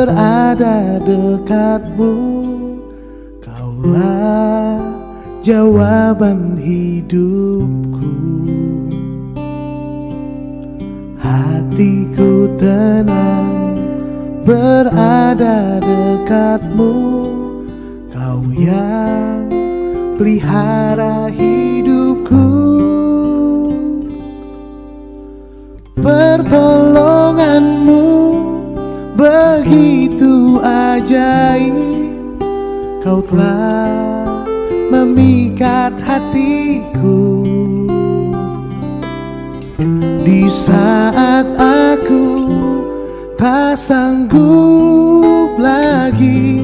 berada dekatmu, Kaulah jawaban hidupku. Hatiku tenang berada dekatmu, Kau yang pelihara hidupku. Pertolonganmu begitu ajaib, Kau telah memikat hatiku. Di saat aku tak sanggup lagi,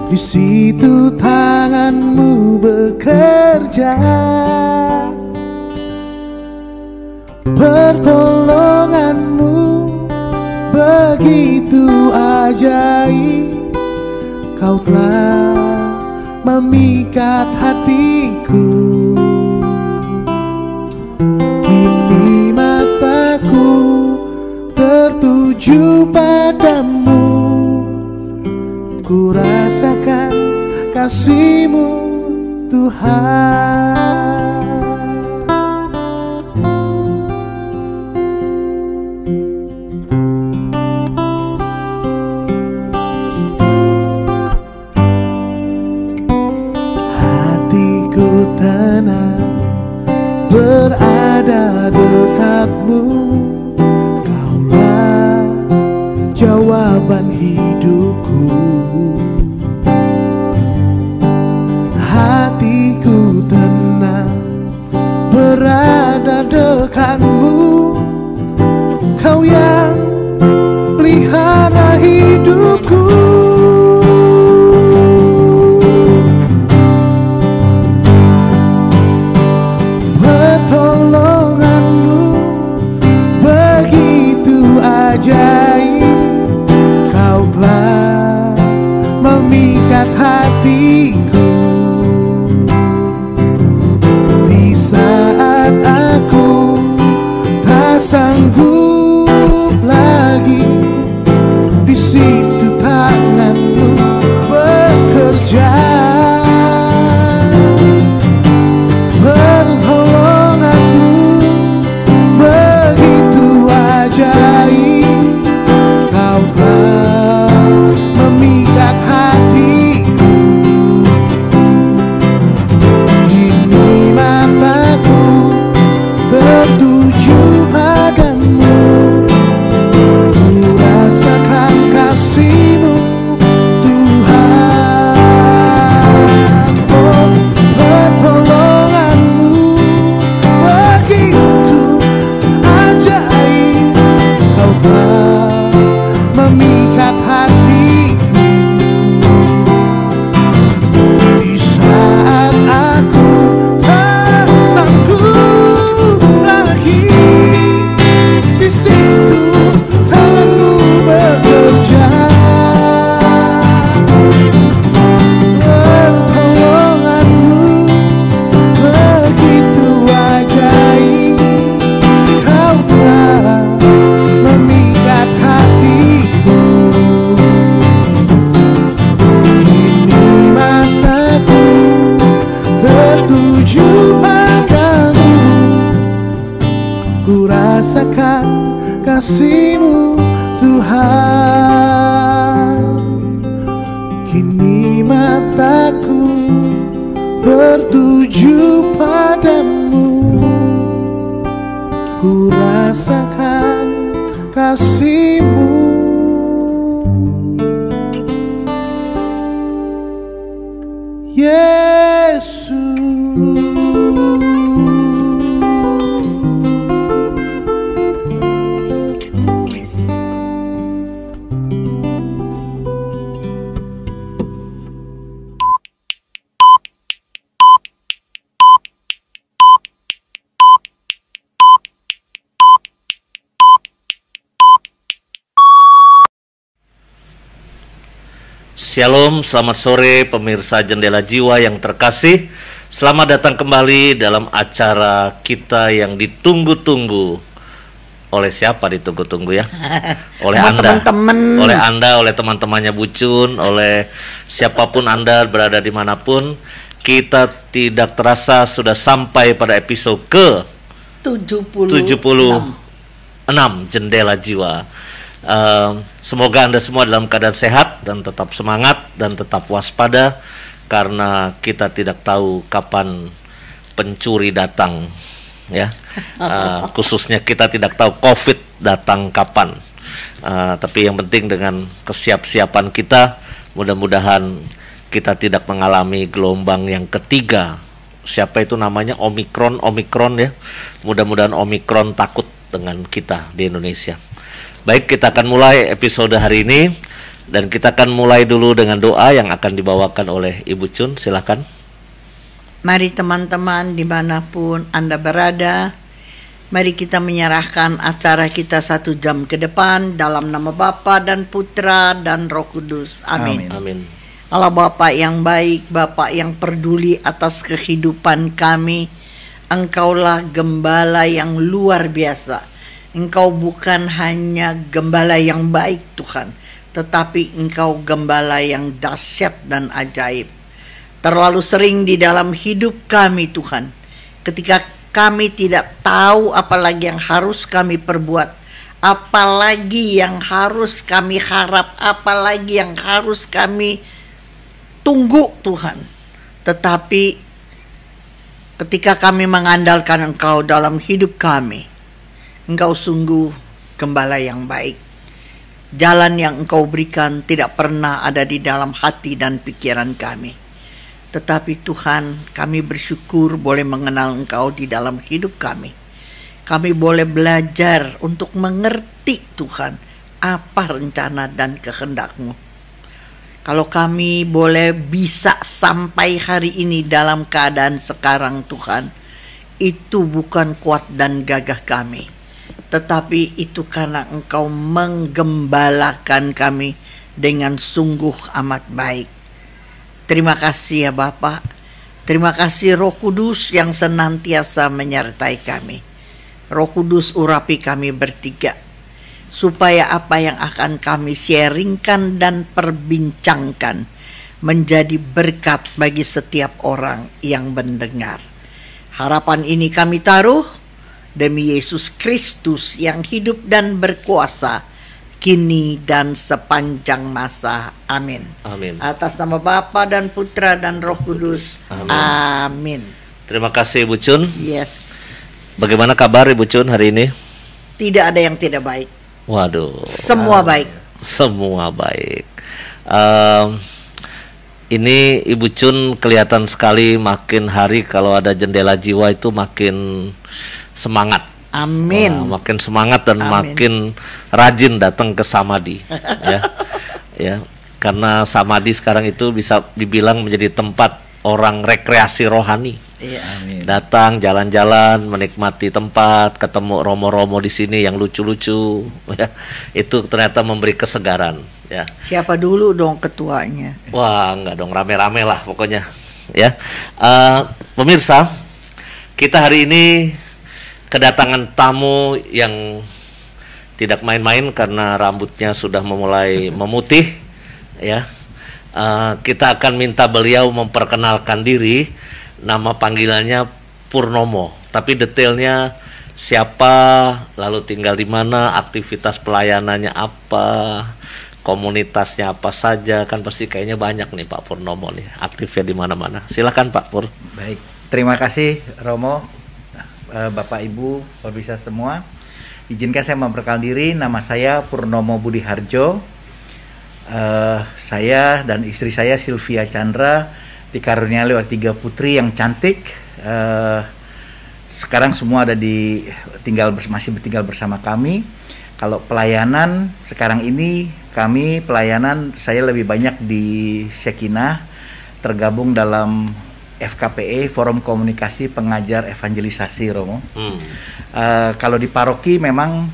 di situ tanganmu bekerja. Pertolonganmu begitu ajaib, Kau telah memikat hatiku. Kini mataku tertuju padamu, ku rasakan kasih-Mu Tuhan. Berada dekatmu, Kaulah jawaban hidupku. Hatiku tenang berada dekatmu, Kau yang pelihara hidupku. Pertolonganmu begitu ajaib, Kau telah memikat hatiku. Di saat aku tak sanggup lagi, di situ tanganmu bekerja. Pertolonganmu begitu ajaib, Kau telah memikat hatiku. Kini mataku tertuju padamu, ku rasakan kasih-Mu Tuhan. Oh, pertolonganmu begitu ajaib, Kau telah memikat hatiku. Di saat aku tak sanggup lagi, di situ tanganmu bekerja. Pertolonganmu begitu ajaib, Kau telah memikat hatiku. Kini mataku tertuju padamu, ku rasakan kasih-Mu Tuhan. Kini mataku tertuju padamu, ku rasakan kasih-Mu. Yesus. Shalom, selamat sore pemirsa Jendela Jiwa yang terkasih. Selamat datang kembali dalam acara kita yang ditunggu-tunggu, oleh siapa ditunggu-tunggu ya? Oleh Sama Anda. teman-teman. Oleh Anda, oleh teman-temannya Bucun, oleh siapapun Anda berada dimanapun. Kita tidak terasa sudah sampai pada episode ke 76 Jendela Jiwa. Semoga Anda semua dalam keadaan sehat dan tetap semangat dan tetap waspada, karena kita tidak tahu kapan pencuri datang, ya. Khususnya kita tidak tahu COVID datang kapan. Tapi yang penting dengan kesiapsiapan kita, mudah-mudahan kita tidak mengalami gelombang yang ketiga. Siapa itu namanya Omikron ya. Mudah-mudahan Omikron takut dengan kita di Indonesia. Baik, kita akan mulai episode hari ini, dan kita akan mulai dulu dengan doa yang akan dibawakan oleh Ibu Cun. Silakan. Mari teman-teman dimanapun Anda berada, mari kita menyerahkan acara kita 1 jam ke depan dalam nama Bapa dan Putra dan Roh Kudus. Amin. Amin. Allah Bapa yang baik, Bapa yang peduli atas kehidupan kami, Engkaulah gembala yang luar biasa. Engkau bukan hanya gembala yang baik Tuhan, tetapi Engkau gembala yang dahsyat dan ajaib. Terlalu sering di dalam hidup kami Tuhan, ketika kami tidak tahu apalagi yang harus kami perbuat, apalagi yang harus kami harap, apalagi yang harus kami tunggu Tuhan. Tetapi ketika kami mengandalkan Engkau dalam hidup kami, Engkau sungguh gembala yang baik. Jalan yang Engkau berikan tidak pernah ada di dalam hati dan pikiran kami. Tetapi Tuhan, kami bersyukur boleh mengenal Engkau di dalam hidup kami. Kami boleh belajar untuk mengerti Tuhan apa rencana dan kehendak-Mu. Kalau kami boleh bisa sampai hari ini dalam keadaan sekarang Tuhan, itu bukan kuat dan gagah kami, tetapi itu karena Engkau menggembalakan kami dengan sungguh amat baik. Terima kasih ya Bapa. Terima kasih Roh Kudus yang senantiasa menyertai kami. Roh Kudus urapi kami bertiga, supaya apa yang akan kami sharingkan dan perbincangkan menjadi berkat bagi setiap orang yang mendengar. Harapan ini kami taruh demi Yesus Kristus yang hidup dan berkuasa kini dan sepanjang masa. Amin. Amin. Atas nama Bapa dan Putra dan Roh Kudus. Amin. Terima kasih Ibu Cun. Yes. Bagaimana kabar Ibu Cun hari ini? Tidak ada yang tidak baik. Waduh. Semua baik. Semua baik. Ini Ibu Cun kelihatan sekali makin hari kalau ada Jendela Jiwa itu makin semangat. Amin. Makin semangat dan Amin. makin rajin datang ke Samadhi. ya, karena Samadhi sekarang itu bisa dibilang menjadi tempat orang rekreasi rohani. Iya. Amin. Datang jalan-jalan, menikmati tempat, ketemu romo-romo di sini yang lucu-lucu. Ya, itu ternyata memberi kesegaran. Ya. Siapa dulu dong ketuanya? Wah, enggak dong, rame-rame lah pokoknya. Ya, pemirsa, kita hari ini kedatangan tamu yang tidak main-main karena rambutnya sudah memulai memutih. Ya, kita akan minta beliau memperkenalkan diri. Nama panggilannya Purnomo, tapi detailnya siapa, lalu tinggal di mana, aktivitas pelayanannya apa, komunitasnya apa saja, kan pasti kayaknya banyak nih Pak Purnomo nih, aktifnya di mana-mana. Silakan Pak Pur. Baik, terima kasih Romo, Bapak Ibu, pemirsa semua. Izinkan saya memperkenalkan diri, nama saya Purnomo Budi Harjo. Saya dan istri saya Sylvia Chandra dikaruniai oleh 3 putri yang cantik. Sekarang semua ada masih tinggal bersama kami. Kalau pelayanan sekarang ini saya lebih banyak di Shekinah, tergabung dalam FKPE, Forum Komunikasi Pengajar Evangelisasi, Romo. Kalau di paroki memang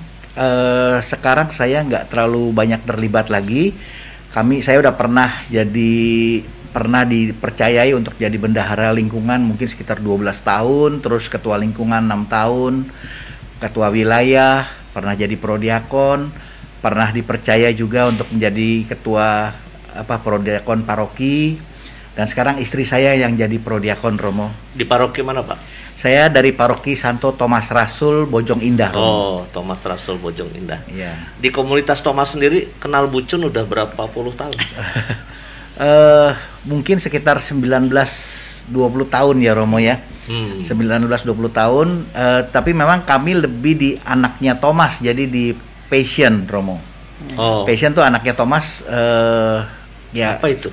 sekarang saya nggak terlalu banyak terlibat lagi. Saya udah pernah dipercayai untuk jadi bendahara lingkungan mungkin sekitar 12 tahun, terus ketua lingkungan 6 tahun, ketua wilayah, pernah jadi prodiakon, pernah dipercaya juga untuk menjadi ketua prodiakon paroki, dan sekarang istri saya yang jadi prodiakon, Romo. Di paroki mana, Pak? Saya dari paroki Santo Thomas Rasul Bojong Indah, Romo. Oh, Thomas Rasul Bojong Indah. Iya. Di komunitas Thomas sendiri kenal Bucun udah berapa puluh tahun? Mungkin sekitar 19-20 tahun ya, Romo ya. 19-20 tahun, tapi memang kami lebih di anaknya Thomas, jadi di Passion, Romo. Oh. Passion tuh anaknya Thomas, ya. Apa itu?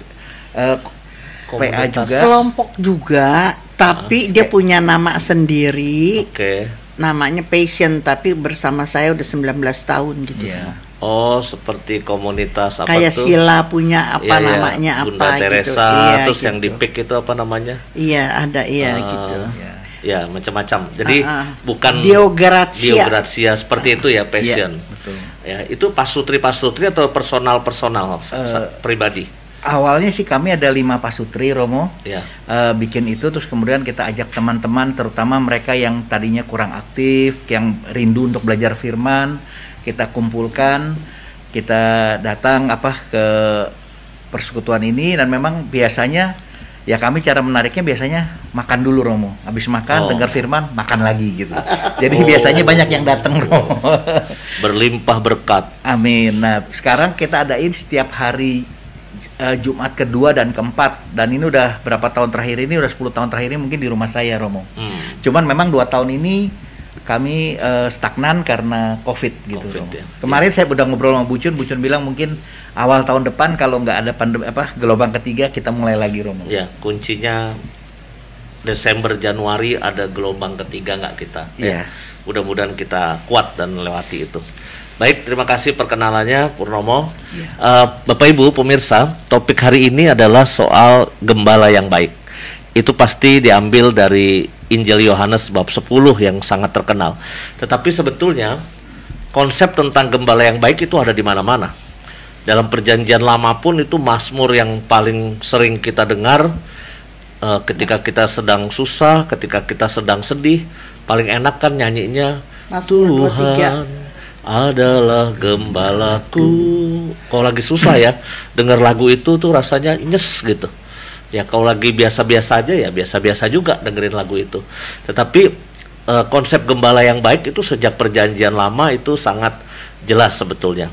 PA juga. Kelompok juga, tapi dia punya nama sendiri. Oke. Namanya Passion, tapi bersama saya udah 19 tahun gitu. Iya. Oh, seperti komunitas apa Kayak tuh? Sheila punya apa namanya Bunda apa Teresa, gitu. Iya, terus gitu. yang di PIK itu apa namanya? Iya, ada gitu. Ya. Ya, macam-macam. Jadi bukan Diograzia. Diograzia seperti itu ya, Passion. Iya, betul. Ya, itu pasutri atau personal pribadi? Awalnya sih kami ada 5 pasutri, Romo. Ya. Bikin itu, terus kemudian kita ajak teman-teman, terutama mereka yang tadinya kurang aktif, yang rindu untuk belajar firman, kita kumpulkan, kita datang ke persekutuan ini, dan memang biasanya ya kami cara menariknya biasanya makan dulu, Romo. Habis makan dengar firman, makan lagi gitu. Jadi biasanya banyak yang datang, Romo. Berlimpah berkat. Amin. Nah, sekarang kita adain setiap hari Jumat kedua dan keempat, dan ini udah berapa tahun terakhir ini, udah 10 tahun terakhir ini mungkin di rumah saya, Romo. Cuman memang 2 tahun ini kami stagnan karena COVID gitu. COVID, ya. Kemarin saya udah ngobrol sama Bucun bilang mungkin awal tahun depan kalau nggak ada pandemi gelombang ketiga kita mulai lagi, Romo. Ya, kuncinya Desember Januari ada gelombang ketiga nggak kita? Iya. Mudah-mudahan kita kuat dan melewati itu. Baik, terima kasih perkenalannya Purnomo. Bapak Ibu pemirsa, topik hari ini adalah soal gembala yang baik. Itu pasti diambil dari Injil Yohanes bab 10 yang sangat terkenal. Tetapi sebetulnya konsep tentang gembala yang baik itu ada di mana-mana. Dalam perjanjian lama pun itu mazmur yang paling sering kita dengar ketika kita sedang susah, ketika kita sedang sedih, paling enak kan nyanyinya Mazmur 23. Tuhan adalah gembalaku. Kalau lagi susah ya, dengar lagu itu tuh rasanya nyes gitu. Ya kalau lagi biasa-biasa aja ya biasa-biasa juga dengerin lagu itu. Tetapi konsep gembala yang baik itu sejak perjanjian lama itu sangat jelas sebetulnya.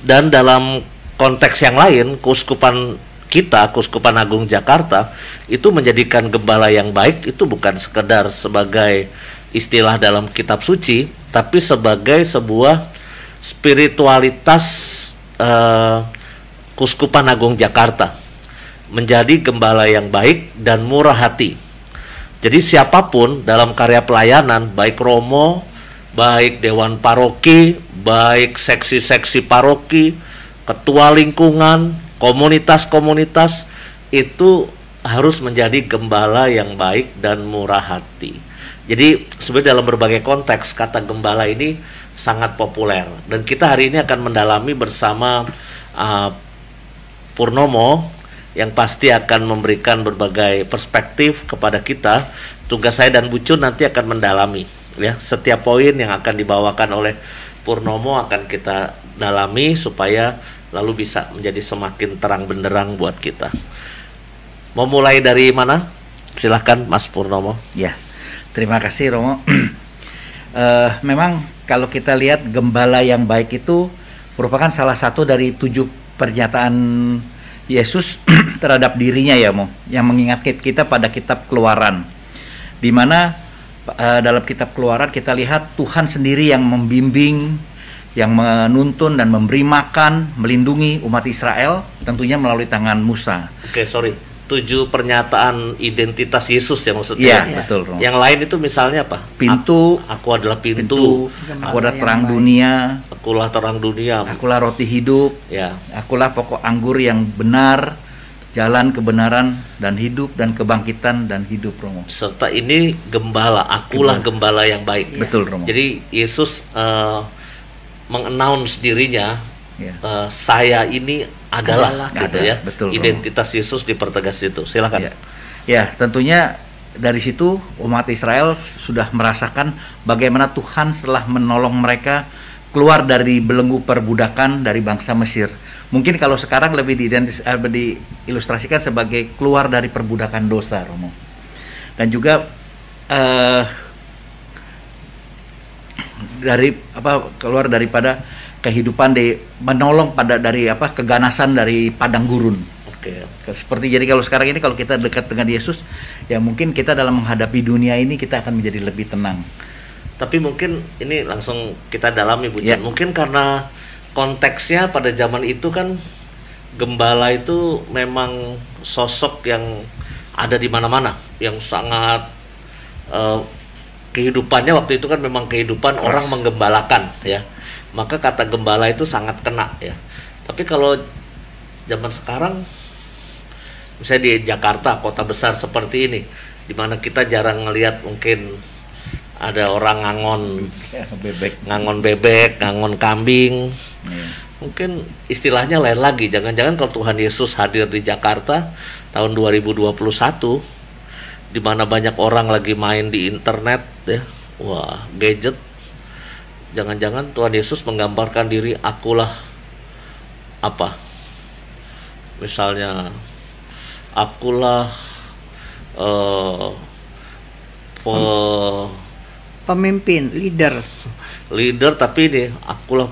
Dan dalam konteks yang lain, keuskupan kita, Keuskupan Agung Jakarta, itu menjadikan gembala yang baik itu bukan sekedar sebagai istilah dalam kitab suci, tapi sebagai sebuah spiritualitas Keuskupan Agung Jakarta, menjadi gembala yang baik dan murah hati. Jadi siapapun dalam karya pelayanan, baik romo, baik dewan paroki, baik seksi-seksi paroki, ketua lingkungan, komunitas-komunitas, itu harus menjadi gembala yang baik dan murah hati. Jadi sebenarnya dalam berbagai konteks kata gembala ini sangat populer, dan kita hari ini akan mendalami bersama Purnomo yang pasti akan memberikan berbagai perspektif kepada kita. Tugas saya dan Bucun nanti akan mendalami ya, setiap poin yang akan dibawakan oleh Purnomo akan kita dalami supaya lalu bisa menjadi semakin terang benderang buat kita. Mau mulai dari mana? Silahkan Mas Purnomo. Ya, terima kasih Romo. Memang kalau kita lihat gembala yang baik itu merupakan salah satu dari 7 pernyataan Yesus terhadap dirinya ya Mo, yang mengingatkan kita pada kitab Keluaran, di mana dalam kitab Keluaran kita lihat Tuhan sendiri yang membimbing, yang menuntun dan memberi makan, melindungi umat Israel, tentunya melalui tangan Musa. Oke, sorry. 7 pernyataan identitas Yesus ya Iya, maksudnya. betul. Romo. Yang lain itu misalnya apa? Pintu, aku adalah pintu. aku adalah terang dunia, Akulah terang dunia. akulah roti hidup, Ya. akulah pokok anggur yang benar, jalan kebenaran dan hidup, dan kebangkitan dan hidup, Romo. Serta ini gembala, akulah gembala yang baik. Betul, Romo. Jadi Yesus mengannounce dirinya, Ya. saya ini adalah gitu ada, ya. betul, Romo. Identitas Yesus dipertegas itu. Silakan. Ya, tentunya dari situ umat Israel sudah merasakan bagaimana Tuhan setelah menolong mereka keluar dari belenggu perbudakan dari bangsa Mesir. Mungkin kalau sekarang lebih diilustrasikan sebagai keluar dari perbudakan dosa, Romo. Dan juga keluar daripada kehidupan menolong dari keganasan dari padang gurun. Oke. Seperti jadi kalau sekarang ini kalau kita dekat dengan Yesus, ya mungkin kita dalam menghadapi dunia ini kita akan menjadi lebih tenang. Tapi mungkin ini langsung kita dalami, Bu Jan. Mungkin karena konteksnya pada zaman itu kan gembala itu memang sosok yang ada di mana-mana, yang sangat kehidupannya waktu itu kan memang kehidupan orang menggembalakan, ya. Maka kata gembala itu sangat kena, ya. Tapi kalau zaman sekarang, misalnya di Jakarta, kota besar seperti ini, di mana kita jarang ngelihat mungkin ada orang ngangon bebek, ngangon kambing. Mungkin istilahnya lain lagi. Jangan-jangan kalau Tuhan Yesus hadir di Jakarta tahun 2021, di mana banyak orang lagi main di internet, ya, wah, gadget. Jangan-jangan Tuhan Yesus menggambarkan diri, akulah apa? Misalnya, akulah pemimpin, leader, tapi ini akulah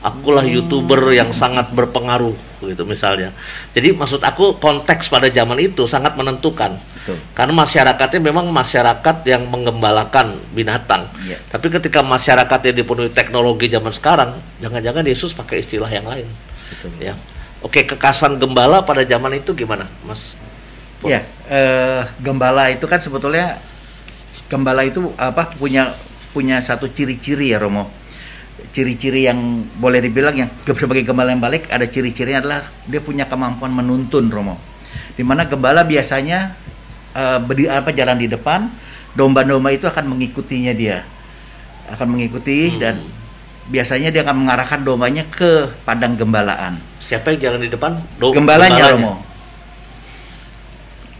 akulah YouTuber yang sangat berpengaruh gitu misalnya. Jadi maksud aku konteks pada zaman itu sangat menentukan. Betul. Karena masyarakatnya memang masyarakat yang menggembalakan binatang. Yeah. Tapi ketika masyarakatnya dipenuhi teknologi zaman sekarang, jangan-jangan Yesus pakai istilah yang lain. Betul. Ya. Oke, kekasan gembala pada zaman itu gimana, Mas? Ya, gembala itu kan sebetulnya punya satu ciri-ciri, ya, Romo. Ciri-ciri yang boleh dibilang yang sebagai gembala yang baik, ada ciri-cirinya adalah dia punya kemampuan menuntun, Romo. Dimana gembala biasanya jalan di depan, domba-domba itu akan mengikutinya dia, dan biasanya dia akan mengarahkan dombanya ke padang gembalaan. Siapa yang jalan di depan? Gembalanya, Romo.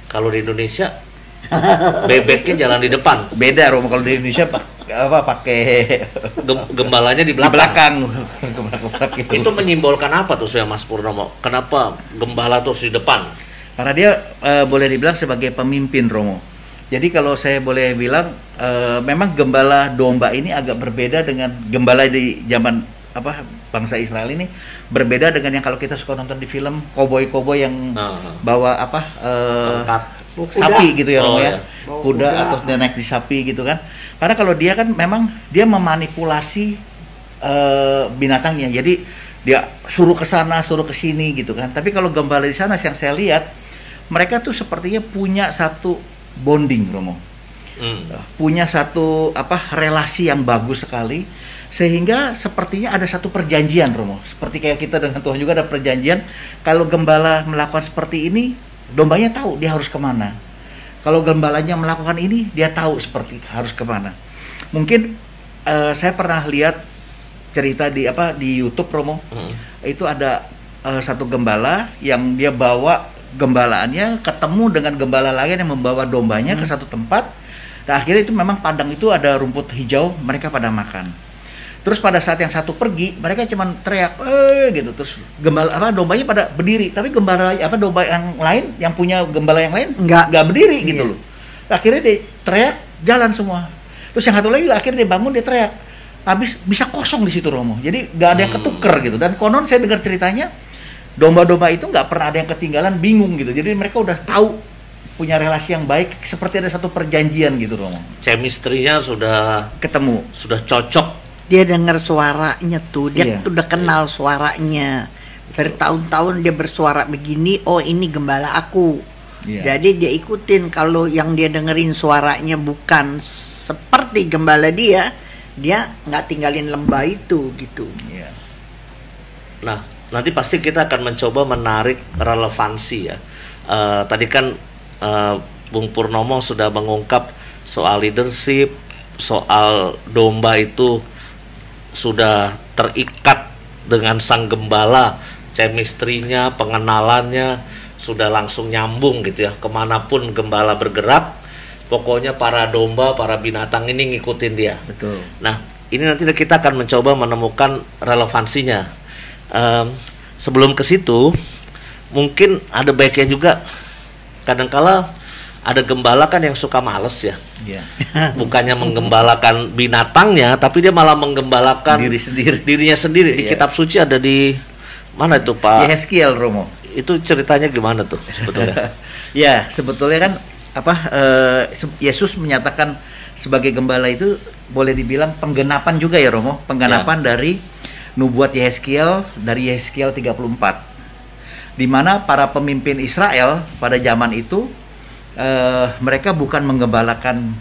Kalau di Indonesia bebeknya jalan di depan. Beda, Romo. Kalau di Indonesia pakai gembalanya di belakang. Itu menyimbolkan apa tuh, saya Mas Purnomo? Kenapa gembala terus di depan? Karena dia boleh dibilang sebagai pemimpin, Romo. Jadi kalau saya boleh bilang, memang gembala domba ini agak berbeda dengan gembala di zaman bangsa Israel ini, berbeda dengan yang kalau kita suka nonton di film koboi-koboi yang bawa sapi gitu, ya, Romo, ya. Kuda atau dia naik di sapi gitu kan. Karena kalau dia kan memang dia memanipulasi binatangnya. Jadi dia suruh ke sana, suruh ke sini gitu kan. Tapi kalau gembala di sana yang saya lihat, mereka tuh sepertinya punya satu bonding, Romo. Punya satu relasi yang bagus sekali, sehingga sepertinya ada satu perjanjian, Romo. Seperti kayak kita dengan Tuhan juga ada perjanjian. Kalau gembala melakukan seperti ini, dombanya tahu dia harus kemana. Kalau gembalanya melakukan ini, dia tahu seperti harus kemana. Mungkin saya pernah lihat cerita di YouTube, Romo. Itu ada satu gembala yang dia bawa gembalaannya ketemu dengan gembala lain yang membawa dombanya ke satu tempat. Dan akhirnya itu memang padang itu ada rumput hijau, mereka pada makan. Terus pada saat yang satu pergi, mereka cuma teriak, gitu. Terus dombanya pada berdiri, tapi domba yang lain, yang punya gembala yang lain nggak berdiri gitu loh. Akhirnya dia teriak, jalan semua. Terus yang satu lagi akhirnya dia bangun, dia teriak. Habis bisa kosong di situ, Romo. Jadi nggak ada yang ketuker gitu. Dan konon saya dengar ceritanya, domba-domba itu nggak pernah ada yang ketinggalan, bingung gitu. Jadi mereka udah tahu, punya relasi yang baik, seperti ada satu perjanjian gitu, Romo. Chemistry-nya sudah ketemu, sudah cocok. Dia dengar suaranya tuh, dia udah kenal suaranya. Bertahun-tahun dia bersuara begini, oh ini gembala aku. Jadi dia ikutin. Kalau yang dia dengerin suaranya bukan seperti gembala dia nggak tinggalin lembah itu gitu. Nah, nanti pasti kita akan mencoba menarik relevansi, ya. Tadi kan Bung Purnomo sudah mengungkap soal leadership, soal domba itu sudah terikat dengan sang gembala, chemistry-nya, pengenalannya, sudah langsung nyambung gitu ya, kemanapun gembala bergerak, pokoknya para domba, para binatang ini ngikutin dia. Betul. Nah, ini nanti kita akan mencoba menemukan relevansinya. Sebelum ke situ, mungkin ada baiknya juga, kadangkala ada gembala kan yang suka males ya. Iya. Bukannya menggembalakan binatangnya, tapi dia malah menggembalakan dirinya sendiri. Di kitab suci ada di mana itu, Pak? Yehezkiel, Romo. Itu ceritanya gimana tuh sebetulnya? Ya, sebetulnya kan Yesus menyatakan sebagai gembala itu boleh dibilang penggenapan juga ya, Romo. Penggenapan dari nubuat Yehezkiel, dari Yehezkiel 34. Di mana para pemimpin Israel pada zaman itu mereka bukan menggembalakan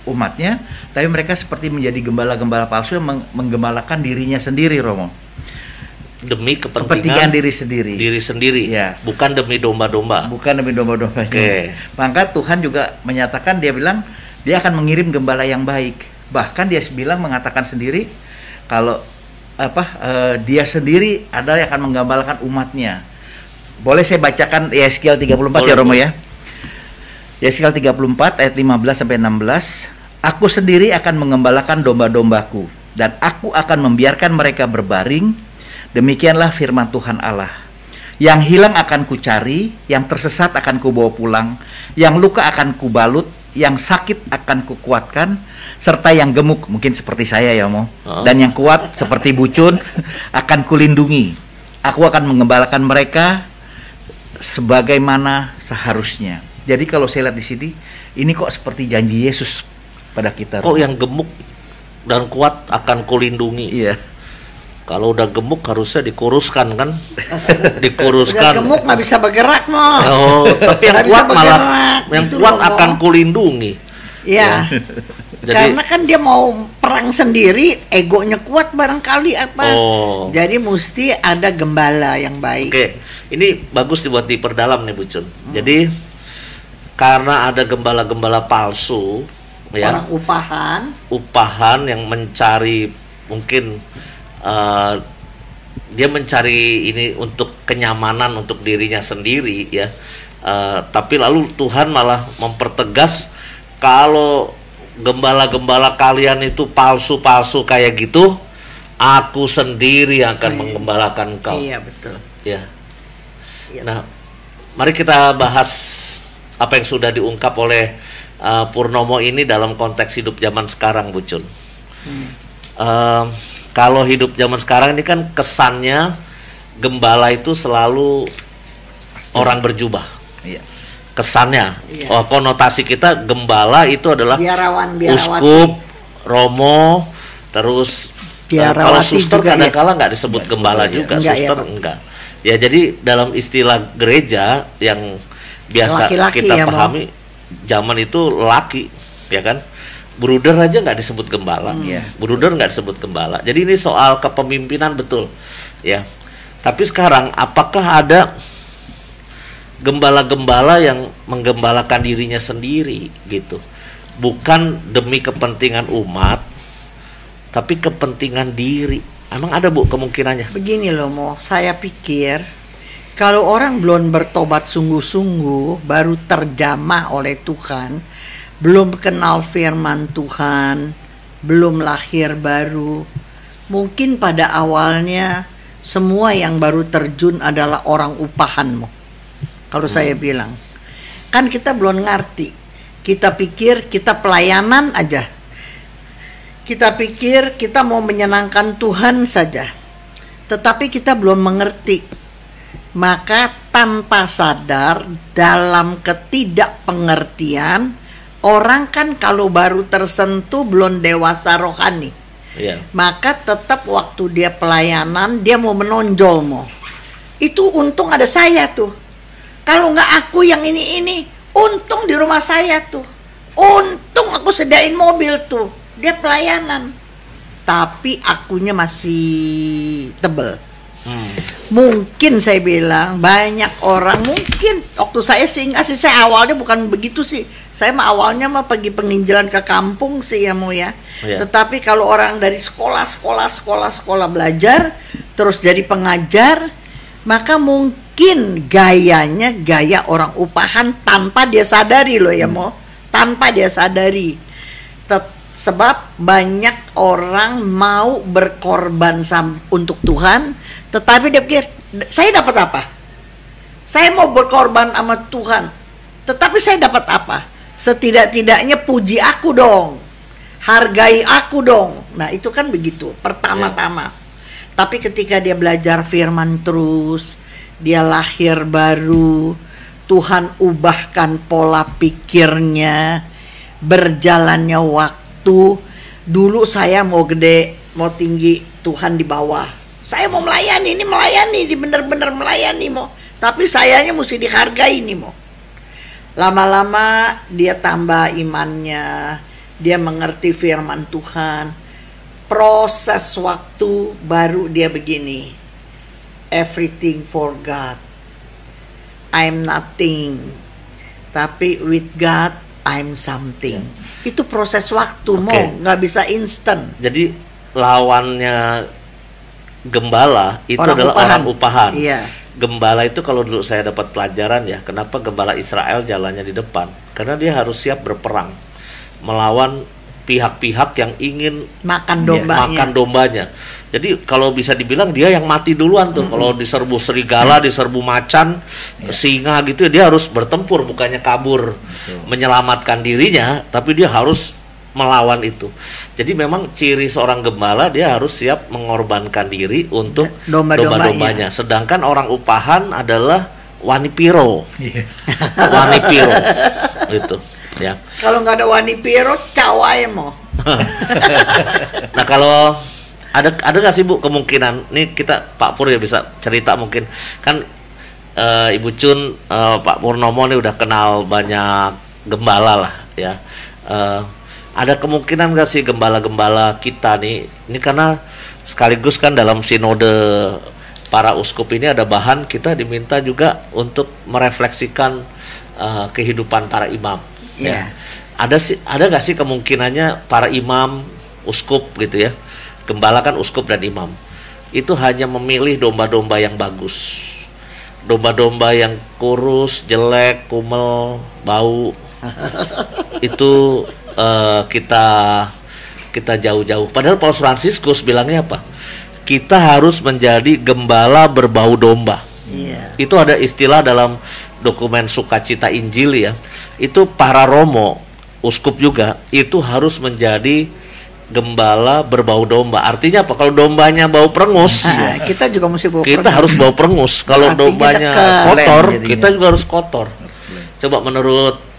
umatnya, tapi mereka seperti menjadi gembala-gembala palsu yang menggembalakan dirinya sendiri, Romo. Demi kepentingan diri sendiri. Ya. Bukan demi domba-domba. Bukan demi domba-domba. Okay. Maka Tuhan juga menyatakan, dia bilang dia akan mengirim gembala yang baik. Bahkan dia mengatakan sendiri kalau dia sendiri adalah yang akan menggembalakan umatnya. Boleh saya bacakan Yehezkiel 34 ya, Romo ya. Yehezkiel 34 ayat 15 sampai 16. Aku sendiri akan mengembalakan domba-dombaku, dan aku akan membiarkan mereka berbaring. Demikianlah firman Tuhan Allah. Yang hilang akan kucari, yang tersesat akan kubawa pulang, yang luka akan kubalut, yang sakit akan kukuatkan, serta yang gemuk, mungkin seperti saya ya, Mo, dan yang kuat seperti bucun akan kulindungi. Aku akan mengembalakan mereka sebagaimana seharusnya. Jadi kalau saya lihat di sini, ini kok seperti janji Yesus pada kita. Kok yang gemuk dan kuat akan kulindungi? Iya. Kalau udah gemuk harusnya dikuruskan kan? Dikuruskan. Udah gemuk nggak bisa bergerak, Mo. Oh, tapi yang kuat malah, yang gitu kuat loh, akan kulindungi. Ya. Jadi, karena kan dia mau perang sendiri, egonya kuat barangkali apa. Oh. Jadi mesti ada gembala yang baik. Oke, ini bagus dibuat diperdalam nih, Bu Cun. Jadi karena ada gembala-gembala palsu, ya, orang upahan yang mencari mungkin dia mencari ini untuk kenyamanan untuk dirinya sendiri, ya. Tapi lalu Tuhan malah mempertegas kalau gembala-gembala kalian itu palsu-palsu kayak gitu, aku sendiri akan menggembalakan kau. Iya, betul. Ya. Nah, mari kita bahas apa yang sudah diungkap oleh Purnomo ini dalam konteks hidup zaman sekarang, Bu Cun. Kalau hidup zaman sekarang ini kan kesannya gembala itu selalu orang berjubah. Iya. Kesannya, iya. Konotasi kita gembala itu adalah biarawati. Uskup, romo, terus kalau suster kadang-kala nggak disebut gembala juga, suster enggak. Ya, jadi dalam istilah gereja yang biasa laki-laki kita ya, pahami, zaman itu laki, ya kan? Bruder aja nggak disebut gembala, bruder nggak disebut gembala. Jadi ini soal kepemimpinan, betul, ya. Tapi sekarang apakah ada gembala-gembala yang menggembalakan dirinya sendiri gitu, bukan demi kepentingan umat, tapi kepentingan diri? Emang ada, Bu, kemungkinannya? Begini loh, Mo, saya pikir kalau orang belum bertobat sungguh-sungguh, baru terjamah oleh Tuhan, belum kenal firman Tuhan, belum lahir baru, mungkin pada awalnya semua yang baru terjun adalah orang upahanmu. Kalau saya bilang, kan kita belum ngerti. Kita pikir kita pelayanan aja. Kita pikir kita mau menyenangkan Tuhan saja. Tetapi kita belum mengerti. Maka tanpa sadar, dalam ketidakpengertian, orang kan kalau baru tersentuh belum dewasa rohani. Maka tetap waktu dia pelayanan, dia mau menonjol, Mo. Itu untung ada saya tuh. Kalau nggak aku yang ini, untung di rumah saya tuh. Untung aku sediain mobil tuh. Dia pelayanan. Tapi akunya masih tebel. Mungkin saya bilang banyak orang, mungkin waktu saya saya awalnya bukan begitu sih. Saya mah awalnya mah pergi penginjilan ke kampung sih ya, Mo ya. Tetapi kalau orang dari sekolah belajar terus jadi pengajar, maka mungkin bikin gayanya gaya orang upahan tanpa dia sadari loh ya Mo, tanpa dia sadari. Sebab banyak orang mau berkorban untuk Tuhan, tetapi dia pikir, saya dapat apa? Saya mau berkorban sama Tuhan, tetapi saya dapat apa? Setidak-tidaknya puji aku dong, hargai aku dong. Nah itu kan begitu, pertama-tama. Tapi ketika dia belajar firman terus, dia lahir baru, Tuhan ubahkan pola pikirnya, berjalannya waktu. Dulu saya mau gede, mau tinggi, Tuhan di bawah. Saya mau melayani, ini melayani, ini benar-benar melayani Mo. Tapi sayanya mesti dihargai nih Mo. Lama-lama dia tambah imannya, dia mengerti firman Tuhan. Proses waktu baru dia begini. Everything for God. I'm nothing. Tapi with God I'm something. Itu proses waktu Mo, nggak bisa instan. Jadi lawannya gembala itu adalah orang upahan. Iya. Gembala itu kalau dulu saya dapat pelajaran ya, kenapa gembala Israel jalannya di depan? Karena dia harus siap berperang melawan pihak-pihak yang ingin makan dombanya. Jadi kalau bisa dibilang dia yang mati duluan tuh. Kalau diserbu serigala, diserbu macan, singa gitu, dia harus bertempur, bukannya kabur menyelamatkan dirinya, tapi dia harus melawan itu. Jadi memang ciri seorang gembala, dia harus siap mengorbankan diri untuk domba-dombanya. Sedangkan orang upahan adalah wanipiro. Wanipiro itu ya. Kalau nggak ada wanipiro, cawai Mo. Nah kalau ada nggak sih Bu kemungkinan, nih kita Pak Pur ya bisa cerita mungkin kan Ibu Cun, Pak Purnomo nih udah kenal banyak gembala lah ya. Ada kemungkinan nggak sih gembala-gembala kita nih, ini karena sekaligus kan dalam sinode para uskup ini ada bahan kita diminta juga untuk merefleksikan kehidupan para imam. Ya. Ada nggak sih kemungkinannya para imam, uskup gitu ya, gembala kan uskup dan imam, itu hanya memilih domba-domba yang bagus, domba-domba yang kurus, jelek, kumel, bau, itu kita jauh-jauh. Padahal Paus Fransiskus bilangnya apa? Kita harus menjadi gembala berbau domba. Itu ada istilah dalam dokumen Sukacita Injil ya. Itu para romo, uskup juga, itu harus menjadi gembala berbau domba. Artinya apa? Kalau dombanya bau perengus, kita juga mesti bau kita harus bau perengus. Kalau dombanya kotor, kita juga harus kotor. Coba menurut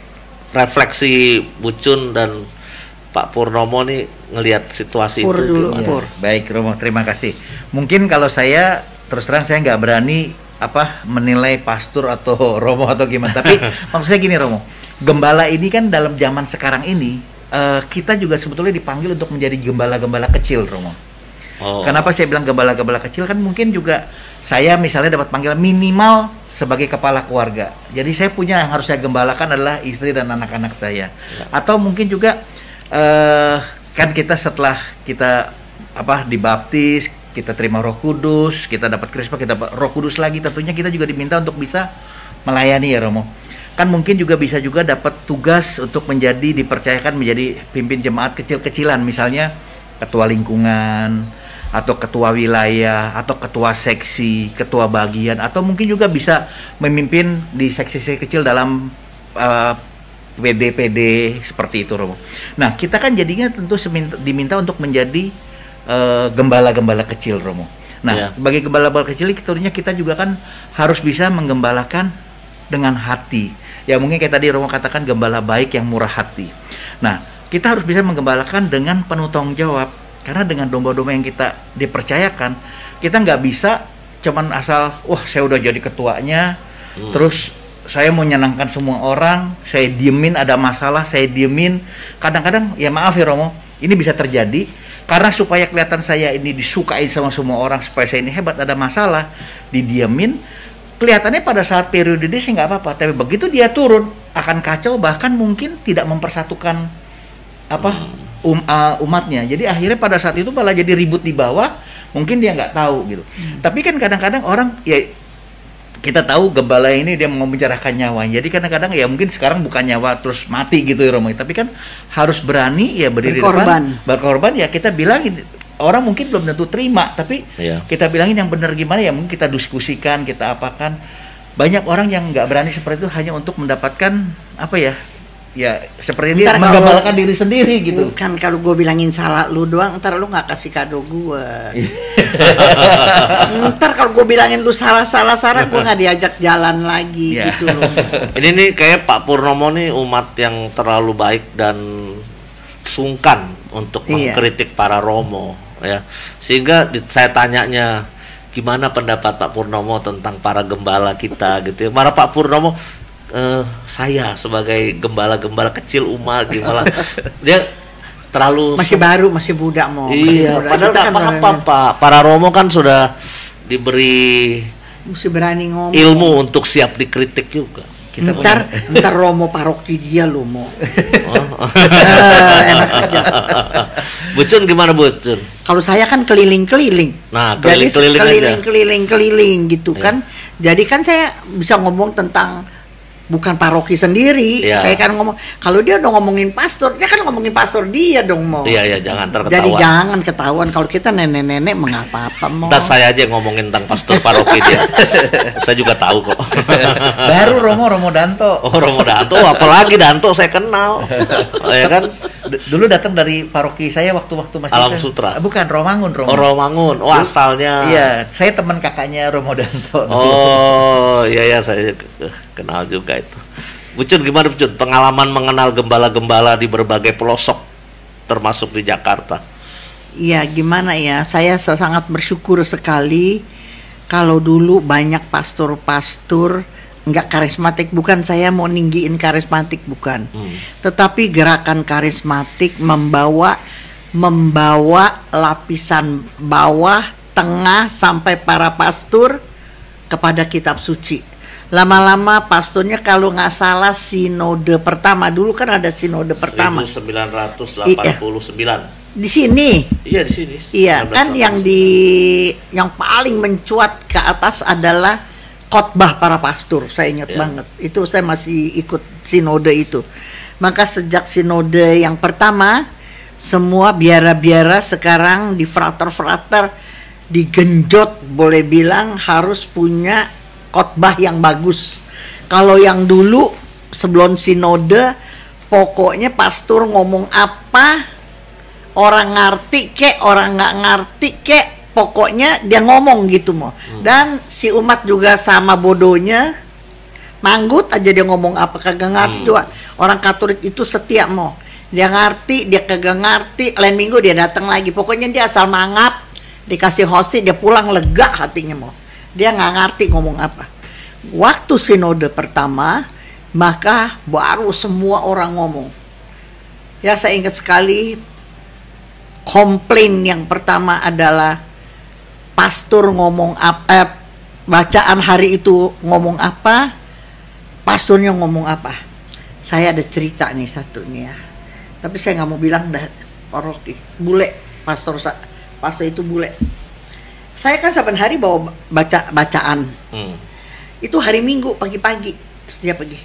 refleksi Bucun dan Pak Purnomo nih ngelihat situasi itu gimana? Ya, baik Romo, terima kasih. Mungkin kalau saya terus terang saya nggak berani menilai pastor atau Romo atau gimana. Tapi maksudnya gini Romo, gembala ini kan dalam zaman sekarang ini kita juga sebetulnya dipanggil untuk menjadi gembala-gembala kecil Romo. Kenapa saya bilang gembala-gembala kecil? Kan mungkin juga saya misalnya dapat panggilan minimal sebagai kepala keluarga. Jadi saya punya yang harus saya gembalakan adalah istri dan anak-anak saya. Atau mungkin juga kan kita setelah kita dibaptis, kita terima Roh Kudus, kita dapat krisma, kita dapat Roh Kudus lagi, tentunya kita juga diminta untuk bisa melayani ya Romo. Kan mungkin juga bisa juga dapat tugas untuk dipercayakan menjadi pimpin jemaat kecil-kecilan, misalnya ketua lingkungan, atau ketua wilayah, atau ketua seksi, ketua bagian, atau mungkin juga bisa memimpin di seksi-seksi kecil dalam PD seperti itu Romo. Nah kita kan jadinya tentu diminta untuk menjadi gembala-gembala kecil Romo. Nah sebagai gembala-gembala kecil tentunya kita juga kan harus bisa menggembalakan dengan hati. Ya mungkin kayak tadi Romo katakan gembala baik yang murah hati. Nah kita harus bisa menggembalakan dengan penuh tanggung jawab. Karena dengan domba-domba yang kita dipercayakan, kita nggak bisa cuman asal, saya udah jadi ketuanya, terus saya mau nyenangkan semua orang, saya diemin ada masalah, saya diemin. Kadang-kadang, ya maaf ya Romo, ini bisa terjadi, karena supaya kelihatan saya ini disukai sama semua orang, supaya saya ini hebat, ada masalah, didiemin, kelihatannya pada saat periode dia sih nggak apa-apa, tapi begitu dia turun, akan kacau, bahkan mungkin tidak mempersatukan umatnya. Jadi akhirnya pada saat itu malah jadi ribut di bawah, mungkin dia nggak tahu gitu. Tapi kan kadang-kadang orang ya kita tahu gembala ini dia mau menyerahkan nyawanya. Jadi kadang-kadang ya mungkin sekarang bukan nyawa terus mati gitu ya Romo, tapi kan harus berani ya berdiri di depan, berkorban ya kita bilangin. Orang mungkin belum tentu terima, tapi kita bilangin yang benar gimana ya, mungkin kita diskusikan, kita apakan. Banyak orang yang nggak berani seperti itu hanya untuk mendapatkan apa ya? Ya seperti dia menggambarkan diri sendiri gitu. Bukan kalau gue bilangin salah lu doang, ntar lu nggak kasih kado gue. Ntar kalau gue bilangin lu salah gue nggak diajak jalan lagi gitu loh. Ini nih kayak Pak Purnomo nih umat yang terlalu baik dan sungkan untuk mengkritik para romo ya. Sehingga saya tanyanya gimana pendapat Pak Purnomo tentang para gembala kita gitu ya. Para Pak Purnomo saya sebagai gembala-gembala kecil umat gimana dia terlalu masih baru, masih budak mau. Iya, padahal nggak apa-apa Pak. Para romo kan sudah diberi mesti berani ngomong. Ilmu untuk siap dikritik juga. Ntar romo paroki dia lo mau. Enak aja. Bucun gimana Bucun? Kalau saya kan keliling-keliling. Nah, keliling-keliling gitu kan. Jadi kan saya bisa ngomong tentang bukan paroki sendiri, saya kan ngomong. Kalau dia udah ngomongin pastor, dia kan ngomongin pastor dia dong mau. Iya, jangan terketahuan. Jadi jangan ketahuan. Kalau kita nenek-nenek mengapa-apa mau. Ntar saya aja ngomongin tentang pastor paroki dia. Saya juga tahu kok. Baru Romo Danto. Oh Romo Danto, apalagi Danto saya kenal. Ya kan. Dulu datang dari paroki saya waktu masih Alam Sutra. Bukan Romangun. Oh Romangun. Oh asalnya. Iya, saya teman kakaknya Romo Danto. Oh iya saya kenal juga itu. Bucun gimana Bucun? Pengalaman mengenal gembala-gembala di berbagai pelosok termasuk di Jakarta. Iya gimana ya, saya sangat bersyukur sekali kalau dulu banyak pastor-pastor nggak karismatik. Bukan saya mau ninggiin karismatik, bukan. Tetapi gerakan karismatik membawa lapisan bawah, tengah sampai para pastor kepada kitab suci. Lama-lama pastornya kalau nggak salah sinode pertama, dulu kan ada sinode pertama 1989 di sini. Iya di sini. Iya kan yang paling mencuat ke atas adalah khotbah para pastor. Saya ingat banget itu, saya masih ikut sinode itu. Maka sejak sinode yang pertama semua biara-biara sekarang di frater-frater digenjot, boleh bilang harus punya khotbah yang bagus. Kalau yang dulu sebelum sinode pokoknya pastor ngomong apa, orang ngerti kek, orang nggak ngerti kek, pokoknya dia ngomong gitu mau. Dan si umat juga sama bodohnya, manggut aja dia ngomong apa kagak ngerti juga. Orang Katolik itu setia mau. Dia ngerti, dia kagak ngerti, lain minggu dia datang lagi. Pokoknya dia asal mangap, dikasih hosti dia pulang lega hatinya mau. Dia nggak ngerti ngomong apa. Waktu sinode pertama, maka baru semua orang ngomong. Ya saya ingat sekali, komplain yang pertama adalah pastor ngomong apa, bacaan hari itu ngomong apa, pastornya ngomong apa. Saya ada cerita nih satu nih ya, tapi saya nggak mau bilang dah paroki. Bule, pastor itu bule. Saya kan saban hari bawa bacaan. Itu hari Minggu pagi-pagi, setiap pagi.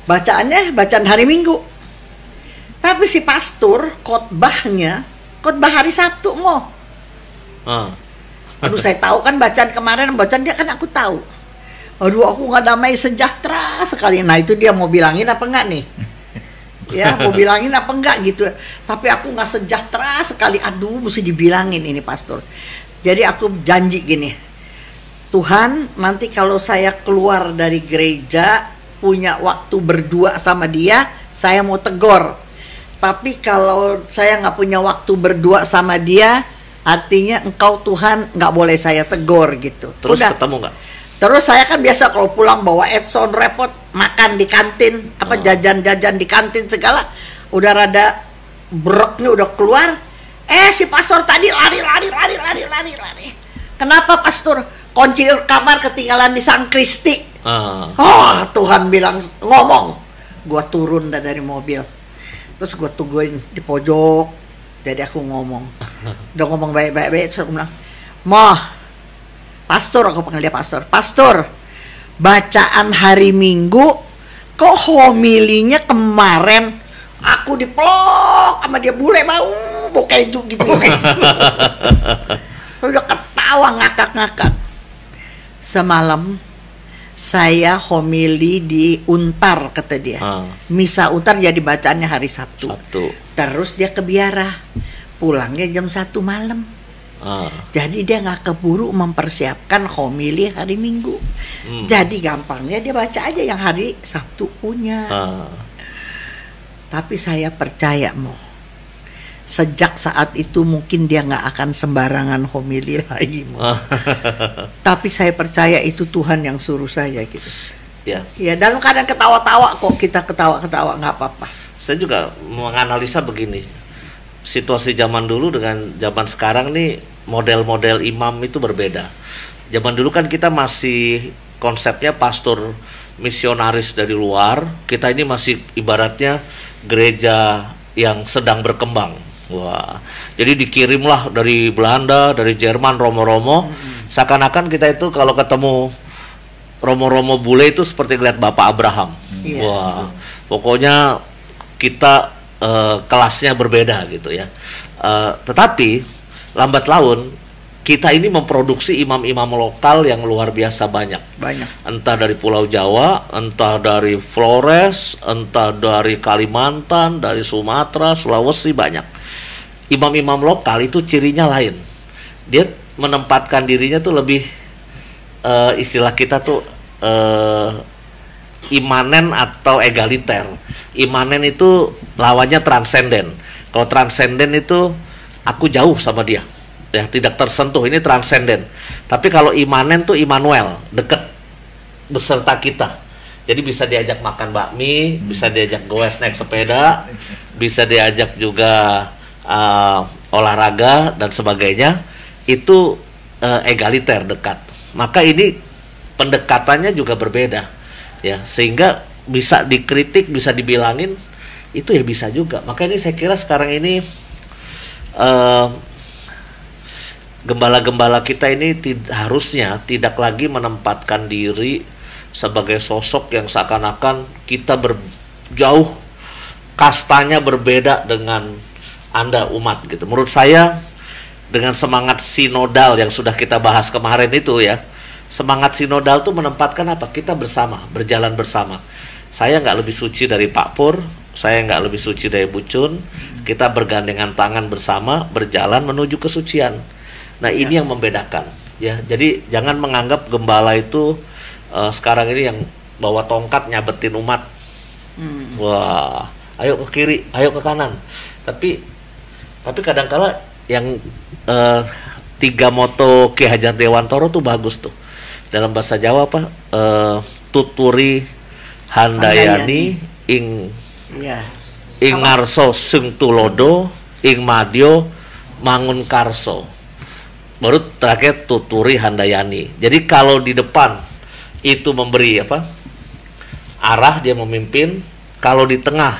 Bacaannya bacaan hari Minggu. Tapi si pastor khotbah hari Sabtu mau. Aduh saya tahu kan bacaan kemarin, bacaan dia kan aku tahu. Aduh aku nggak damai sejahtera sekali. Nah itu dia mau bilangin apa enggak nih? Ya mau bilangin apa enggak gitu. Tapi aku nggak sejahtera sekali. Aduh mesti dibilangin ini pastor. Jadi aku janji gini, Tuhan nanti kalau saya keluar dari gereja punya waktu berdua sama dia, saya mau tegur. Tapi kalau saya nggak punya waktu berdua sama dia, artinya engkau Tuhan nggak boleh saya tegur gitu. Terus udah. Ketemu nggak? Terus saya kan biasa kalau pulang bawa Edson repot, makan di kantin, jajan-jajan di kantin segala. Udah rada broknya udah keluar. Si pastor tadi lari. Kenapa pastor? Kunci kamar ketinggalan di Sang Kristi. Oh Tuhan bilang ngomong. Gua turun dari mobil. Terus gua tungguin di pojok. Jadi aku ngomong. Udah ngomong baik-baik. Terus aku bilang, Pastor, aku panggil dia pastor. Pastor, bacaan hari Minggu kok homilinya kemarin aku dipelok sama dia bule bau keju gitu. Udah ketawa ngakak-ngakak. Semalam saya homili di Untar, kata dia. Misa Untar jadi bacaannya hari Sabtu. Terus dia ke biara, pulangnya jam 1 malam. Jadi dia nggak keburu mempersiapkan homili hari Minggu. Jadi gampangnya dia baca aja yang hari Sabtu punya. Tapi saya percaya sejak saat itu mungkin dia nggak akan sembarangan homili lagi. Tapi saya percaya itu Tuhan yang suruh saya gitu. Ya dalam keadaan ketawa-tawa kok, kita ketawa-ketawa nggak apa-apa. Saya juga menganalisa begini, situasi zaman dulu dengan zaman sekarang nih, model-model imam itu berbeda. Zaman dulu kan kita masih konsepnya pastor misionaris dari luar, kita ini masih ibaratnya gereja yang sedang berkembang. Wah, jadi dikirimlah dari Belanda, dari Jerman, romo-romo. Seakan-akan kita itu kalau ketemu romo-romo bule itu seperti lihat Bapak Abraham. Wah, pokoknya kita kelasnya berbeda gitu ya. Tetapi lambat laun kita ini memproduksi imam-imam lokal yang luar biasa banyak. Entah dari Pulau Jawa, entah dari Flores, entah dari Kalimantan, dari Sumatera, Sulawesi, banyak. Imam-imam lokal itu cirinya lain. Dia menempatkan dirinya tuh lebih istilah kita tuh imanen atau egaliter. Imanen itu lawannya transenden. Kalau transenden itu aku jauh sama dia, ya tidak tersentuh, ini transenden. Tapi kalau imanen tuh Immanuel, dekat beserta kita. Jadi bisa diajak makan bakmi, bisa diajak goes naik sepeda, bisa diajak juga olahraga dan sebagainya. Itu egaliter, dekat. Maka ini pendekatannya juga berbeda, ya, sehingga bisa dikritik, bisa dibilangin, itu ya bisa juga. Maka ini saya kira sekarang ini gembala-gembala kita ini harusnya tidak lagi menempatkan diri sebagai sosok yang seakan-akan kita jauh kastanya berbeda dengan Anda umat gitu. Menurut saya dengan semangat sinodal yang sudah kita bahas kemarin itu ya, semangat sinodal itu menempatkan apa? Kita bersama, berjalan bersama. Saya nggak lebih suci dari Pak Pur, saya nggak lebih suci dari Bu Cun. Kita bergandengan tangan bersama, berjalan menuju kesucian. Nah ini yang membedakan, ya. Jadi jangan menganggap gembala itu sekarang ini yang bawa tongkat nyabetin umat. Wah, ayo ke kiri, ayo ke kanan. Tapi kadang-kala yang 3 moto Ki Hajar Dewantoro tuh bagus tuh. Dalam bahasa Jawa apa? Tuturi handayani ing ngarso sing tulodo ing madyo mangun karso. Baru terakhir tuturi handayani. Jadi kalau di depan itu memberi arah, dia memimpin. Kalau di tengah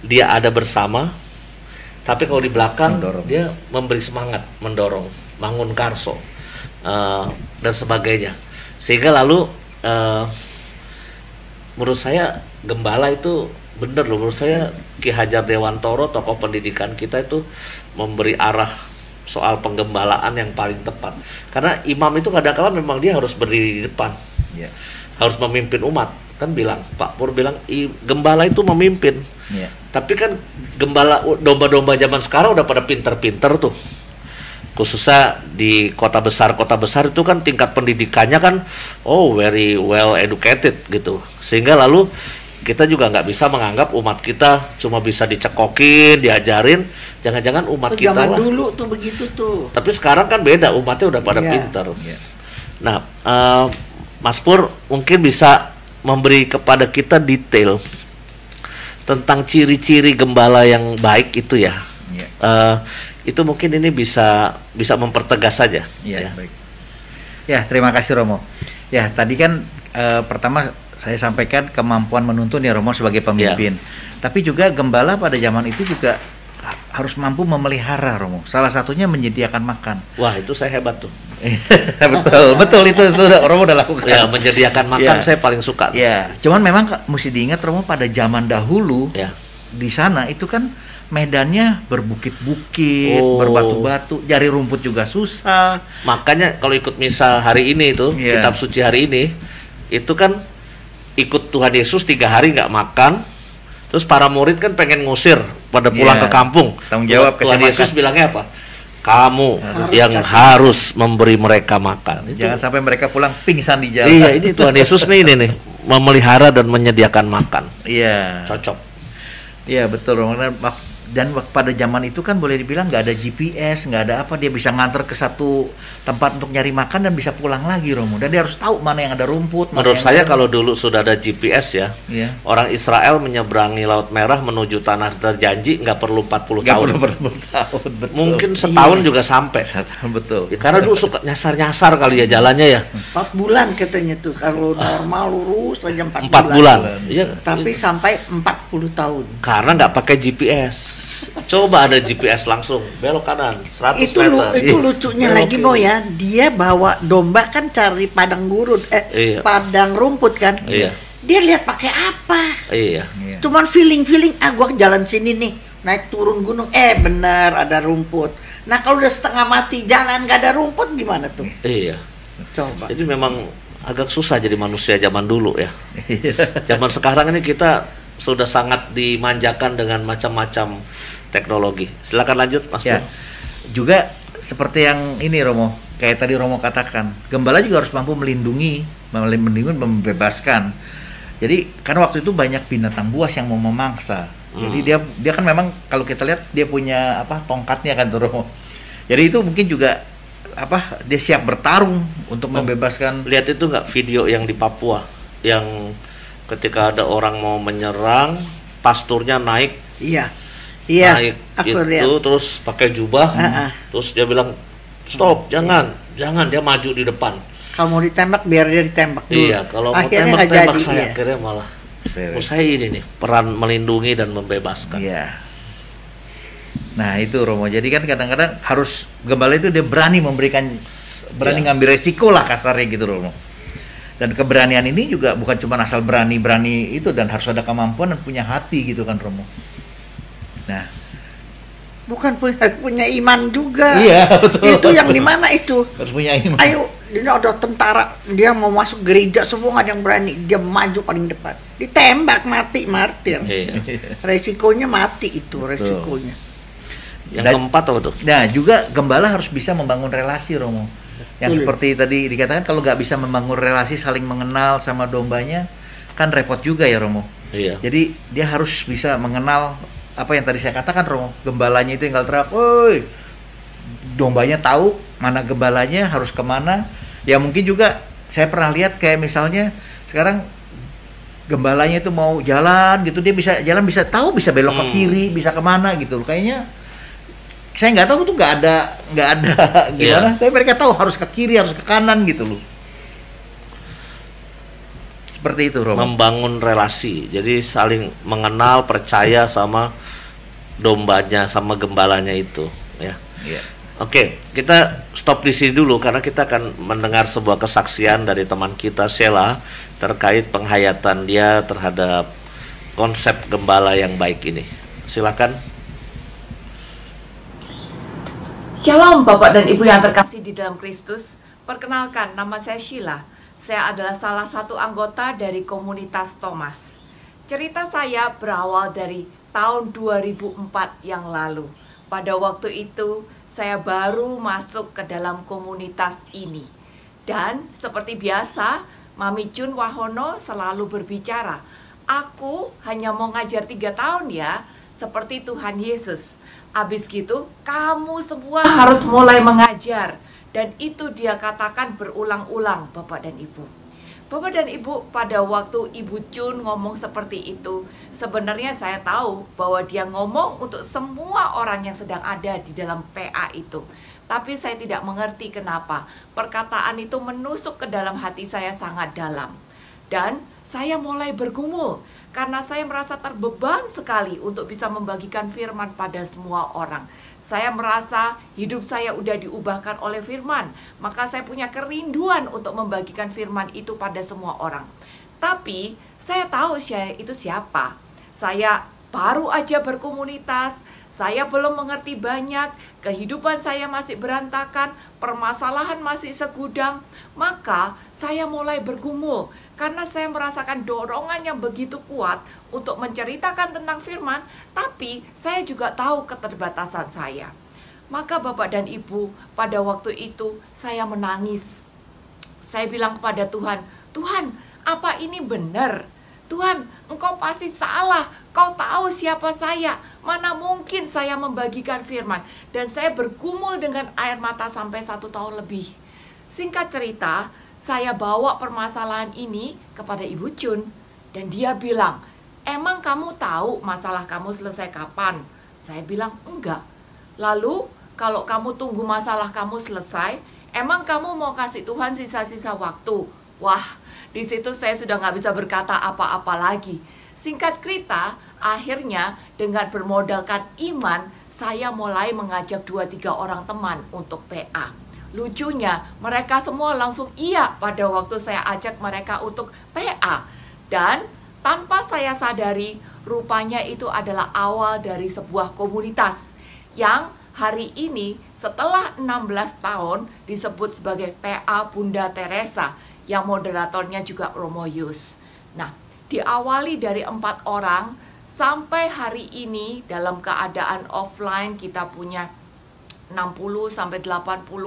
dia ada bersama. Tapi kalau di belakang dia memberi semangat, mendorong, mangun karso, dan sebagainya. Sehingga lalu menurut saya gembala itu bener loh. Menurut saya Ki Hajar Dewantoro, tokoh pendidikan kita itu memberi arah soal penggembalaan yang paling tepat. Karena imam itu kadang-kala memang dia harus berdiri di depan, harus memimpin umat. Kan bilang, Pak Pur bilang, gembala itu memimpin. Tapi kan gembala domba-domba zaman sekarang udah pada pinter-pinter tuh. Khususnya di kota besar itu kan tingkat pendidikannya kan very well educated gitu. Sehingga lalu kita juga nggak bisa menganggap umat kita cuma bisa dicekokin, diajarin. Jangan-jangan umat kita zaman dulu tuh begitu tuh. Tapi sekarang kan beda, umatnya udah pada pinter. Nah, Mas Pur mungkin bisa memberi kepada kita detail tentang ciri-ciri gembala yang baik itu ya. Itu mungkin ini bisa mempertegas saja. Baik. Ya, terima kasih Romo. Ya, tadi kan pertama saya sampaikan kemampuan menuntun ya Romo sebagai pemimpin. Tapi juga gembala pada zaman itu juga harus mampu memelihara Romo. Salah satunya menyediakan makan. Wah, itu saya hebat tuh. Betul itu Romo udah lakukan. Ya, menyediakan makan saya paling suka. Ya, cuman memang mesti diingat Romo, pada zaman dahulu di sana itu kan medannya berbukit-bukit, berbatu-batu, cari rumput juga susah. Makanya kalau ikut misa hari ini itu, kitab suci hari ini, itu kan ikut Tuhan Yesus 3 hari nggak makan, terus para murid kan pengen ngusir pada pulang ke kampung. Tanggung jawab Tuhan Yesus bilangnya apa? Kamu yang harus memberi mereka makan. Jangan sampai mereka pulang pingsan di jalan. Iya, ini Tuhan Yesus nih memelihara dan menyediakan makan. Iya. Cocok. Iya betul. Dan pada zaman itu kan boleh dibilang nggak ada GPS, nggak ada apa, dia bisa nganter ke satu tempat untuk nyari makan dan bisa pulang lagi, Romo. Dan dia harus tahu mana yang ada rumput. Menurut saya kalau dulu sudah ada GPS orang Israel menyeberangi Laut Merah menuju tanah terjanji nggak perlu 40 tahun. Nggak perlu tahun. Betul. Mungkin setahun juga sampai. Betul. Ya, karena dulu suka nyasar-nyasar kali ya jalannya ya. 4 bulan katanya tuh, kalau normal lurus aja 4 bulan. Iya. Tapi sampai 40 tahun. Karena nggak pakai GPS. Coba ada GPS langsung belok kanan 100 meter. Itu lucunya lagi Mo ya, dia bawa domba kan cari padang gurun, padang rumput kan. Dia lihat pakai apa? Cuman feeling, gua jalan sini nih, naik turun gunung, bener ada rumput. Nah kalau udah setengah mati jalan nggak ada rumput gimana tuh? Coba. Jadi memang agak susah jadi manusia zaman dulu ya. Zaman sekarang ini kita sudah sangat dimanjakan dengan macam-macam teknologi. Silakan lanjut, Mas. Juga seperti yang ini Romo, kayak tadi Romo katakan, gembala juga harus mampu melindungi, membebaskan. Jadi karena waktu itu banyak binatang buas yang mau memangsa. Jadi dia kan memang kalau kita lihat dia punya tongkatnya kan tuh Romo. Jadi itu mungkin juga dia siap bertarung untuk membebaskan. Lihat itu nggak video yang di Papua yang ketika ada orang mau menyerang, pasturnya naik. Naik itu lihat. Terus pakai jubah, terus dia bilang stop, jangan, dia maju di depan. Kalau mau ditembak biar dia ditembak dulu. Iya, kalau mau tembak saya akhirnya malah. Menurut saya ini nih peran melindungi dan membebaskan. Iya. Nah itu Romo, jadi kan kadang-kadang harus gembala itu dia berani ngambil resiko lah kasarnya gitu Romo. Dan keberanian ini juga bukan cuma asal berani itu, dan harus ada kemampuan dan punya hati gitu kan Romo. Nah, bukan punya iman juga. Iya, betul. Itu yang di mana itu? Harus punya iman. Ayo, ini ada tentara, dia mau masuk gereja, semua nggak ada yang berani, dia maju paling depan, ditembak mati, martir. Resikonya mati itu, resikonya. Yang keempat apa tuh? Nah, juga gembala harus bisa membangun relasi Romo. Yang seperti tadi dikatakan, kalau nggak bisa membangun relasi, saling mengenal sama dombanya, kan repot juga ya Romo. Jadi dia harus bisa mengenal apa yang tadi saya katakan Romo. Gembalanya itu tinggal terap, dombanya tahu mana gembalanya harus kemana. Ya mungkin juga saya pernah lihat kayak misalnya sekarang gembalanya itu mau jalan gitu, dia bisa jalan, bisa tahu, bisa belok ke kiri, bisa kemana gitu. Kayaknya saya nggak tahu tuh, nggak ada gimana, tapi mereka tahu harus ke kiri, harus ke kanan gitu loh. Seperti itu Romo. Membangun relasi, jadi saling mengenal, percaya sama dombanya, sama gembalanya itu ya. Oke, kita stop di sini dulu karena kita akan mendengar sebuah kesaksian dari teman kita Sheila terkait penghayatan dia terhadap konsep gembala yang baik ini. Silakan. Shalom Bapak dan Ibu yang terkasih di dalam Kristus. Perkenalkan, nama saya Sheila. Saya adalah salah satu anggota dari komunitas Thomas. Cerita saya berawal dari tahun 2004 yang lalu. Pada waktu itu, saya baru masuk ke dalam komunitas ini. Dan seperti biasa, Mami Jun Wahono selalu berbicara, aku hanya mau ngajar 3 tahun ya, seperti Tuhan Yesus. Habis gitu, kamu semua harus mulai mengajar. Dan itu dia katakan berulang-ulang, Bapak dan Ibu. Bapak dan Ibu, pada waktu Ibu Jun ngomong seperti itu, sebenarnya saya tahu bahwa dia ngomong untuk semua orang yang sedang ada di dalam PA itu. Tapi saya tidak mengerti kenapa perkataan itu menusuk ke dalam hati saya sangat dalam. Dan saya mulai bergumul karena saya merasa terbeban sekali untuk bisa membagikan firman pada semua orang. Saya merasa hidup saya udah diubahkan oleh firman. Maka saya punya kerinduan untuk membagikan firman itu pada semua orang. Tapi saya tahu saya itu siapa. Saya baru aja berkomunitas, saya belum mengerti banyak, kehidupan saya masih berantakan, permasalahan masih segudang. Maka saya mulai bergumul karena saya merasakan dorongan yang begitu kuat untuk menceritakan tentang firman, tapi saya juga tahu keterbatasan saya. Maka Bapak dan Ibu, pada waktu itu saya menangis. Saya bilang kepada Tuhan, Tuhan, apa ini benar? Tuhan, Engkau pasti salah. Kau tahu siapa saya. Mana mungkin saya membagikan firman. Dan saya bergumul dengan air mata sampai 1 tahun lebih. Singkat cerita, saya bawa permasalahan ini kepada Ibu Chun. Dan dia bilang, emang kamu tahu masalah kamu selesai kapan? Saya bilang, enggak. Lalu, kalau kamu tunggu masalah kamu selesai, emang kamu mau kasih Tuhan sisa-sisa waktu? Wah, di situ saya sudah nggak bisa berkata apa-apa lagi. Singkat cerita, akhirnya dengan bermodalkan iman, saya mulai mengajak 2-3 orang teman untuk PA. Lucunya, mereka semua langsung iya pada waktu saya ajak mereka untuk PA. Dan tanpa saya sadari, rupanya itu adalah awal dari sebuah komunitas yang hari ini setelah 16 tahun disebut sebagai PA Bunda Teresa, yang moderatornya juga Romo Yus. Nah, diawali dari 4 orang sampai hari ini dalam keadaan offline kita punya 60-80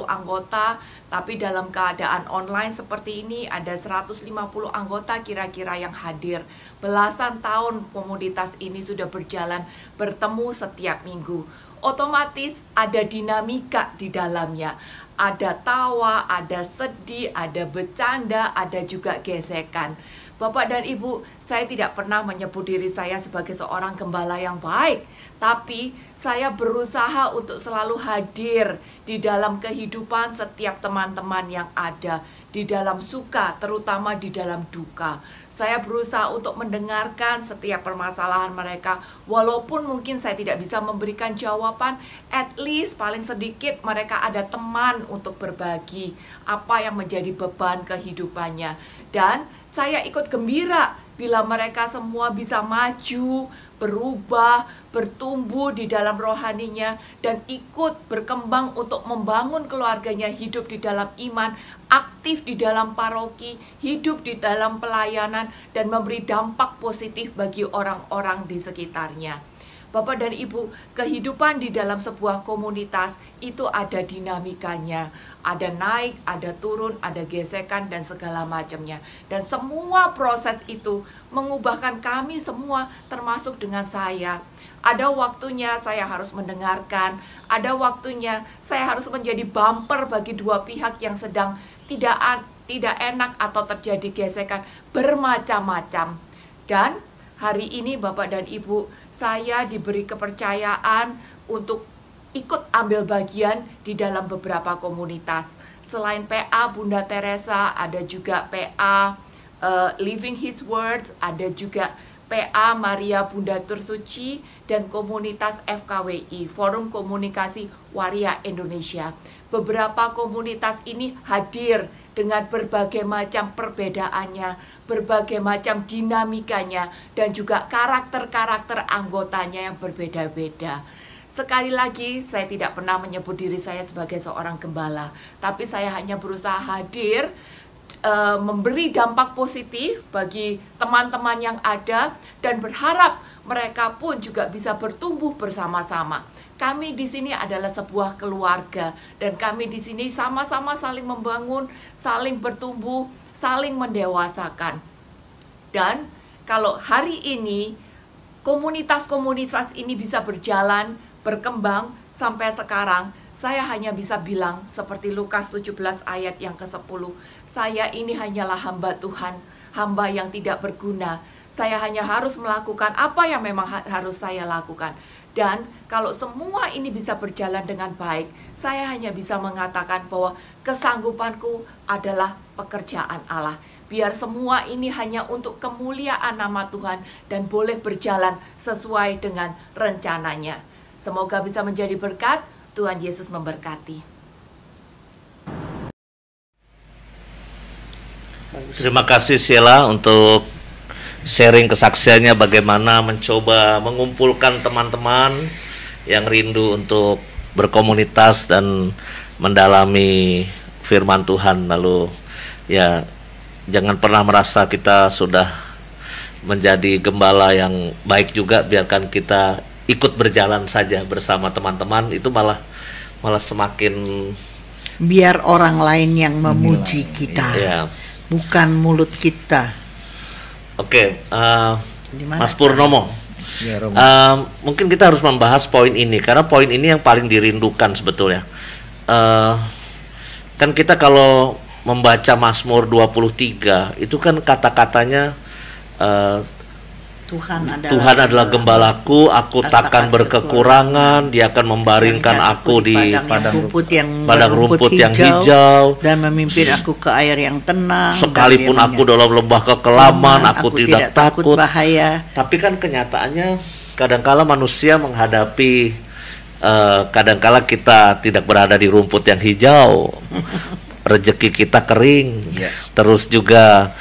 anggota, tapi dalam keadaan online seperti ini ada 150 anggota kira-kira yang hadir. Belasan tahun komunitas ini sudah berjalan, bertemu setiap minggu. Otomatis ada dinamika di dalamnya. Ada tawa, ada sedih, ada bercanda, ada juga gesekan. Bapak dan Ibu, saya tidak pernah menyebut diri saya sebagai seorang gembala yang baik, tapi saya berusaha untuk selalu hadir di dalam kehidupan setiap teman-teman yang ada, di dalam suka, terutama di dalam duka. Saya berusaha untuk mendengarkan setiap permasalahan mereka, walaupun mungkin saya tidak bisa memberikan jawaban, at least paling sedikit mereka ada teman untuk berbagi apa yang menjadi beban kehidupannya. Dan saya ikut gembira bila mereka semua bisa maju, berubah, bertumbuh di dalam rohaninya, dan ikut berkembang untuk membangun keluarganya hidup di dalam iman, aktif di dalam paroki, hidup di dalam pelayanan, dan memberi dampak positif bagi orang-orang di sekitarnya. Bapak dan Ibu, kehidupan di dalam sebuah komunitas itu ada dinamikanya. Ada naik, ada turun, ada gesekan, dan segala macamnya. Dan semua proses itu mengubahkan kami semua, termasuk dengan saya. Ada waktunya saya harus mendengarkan, ada waktunya saya harus menjadi bumper bagi dua pihak yang sedang tidak enak atau terjadi gesekan bermacam-macam. Dan hari ini Bapak dan Ibu, saya diberi kepercayaan untuk ikut ambil bagian di dalam beberapa komunitas. Selain PA Bunda Teresa, ada juga PA Living His Words, ada juga PA Maria Bunda Tersuci, dan komunitas FKWI, Forum Komunikasi Waria Indonesia. Beberapa komunitas ini hadir dengan berbagai macam perbedaannya, berbagai macam dinamikanya, dan juga karakter-karakter anggotanya yang berbeda-beda. Sekali lagi, saya tidak pernah menyebut diri saya sebagai seorang gembala, tapi saya hanya berusaha hadir, memberi dampak positif bagi teman-teman yang ada, dan berharap mereka pun juga bisa bertumbuh bersama-sama. Kami di sini adalah sebuah keluarga, dan kami di sini sama-sama saling membangun, saling bertumbuh, saling mendewasakan. Dan kalau hari ini komunitas-komunitas ini bisa berjalan, berkembang sampai sekarang, saya hanya bisa bilang seperti Lukas 17 ayat yang ke-10, saya ini hanyalah hamba Tuhan, hamba yang tidak berguna. Saya hanya harus melakukan apa yang memang harus saya lakukan. Dan kalau semua ini bisa berjalan dengan baik, saya hanya bisa mengatakan bahwa kesanggupanku adalah pekerjaan Allah. Biar semua ini hanya untuk kemuliaan nama Tuhan dan boleh berjalan sesuai dengan rencananya. Semoga bisa menjadi berkat. Tuhan Yesus memberkati. Terima kasih Sheila untuk sharing kesaksiannya bagaimana mencoba mengumpulkan teman-teman yang rindu untuk berkomunitas dan mendalami firman Tuhan. Lalu ya, jangan pernah merasa kita sudah menjadi gembala yang baik juga, biarkan kita ikut berjalan saja bersama teman-teman, itu malah semakin biar orang lain yang memuji kita, ya. Bukan mulut kita. Oke, Gimana, Mas Purnomo, Ya, Romo. mungkin kita harus membahas poin ini karena poin ini yang paling dirindukan sebetulnya. Kan kita kalau membaca Mazmur 23 itu kan kata-katanya Tuhan adalah gembalaku, aku takkan berkekurangan, Dia akan membaringkan aku di padang rumput yang hijau, dan memimpin aku ke air yang tenang. Sekalipun aku dalam lembah kekelaman, aku tidak takut bahaya. Tapi kan kenyataannya kadangkala manusia menghadapi, kadangkala kita tidak berada di rumput yang hijau, rezeki kita kering, terus juga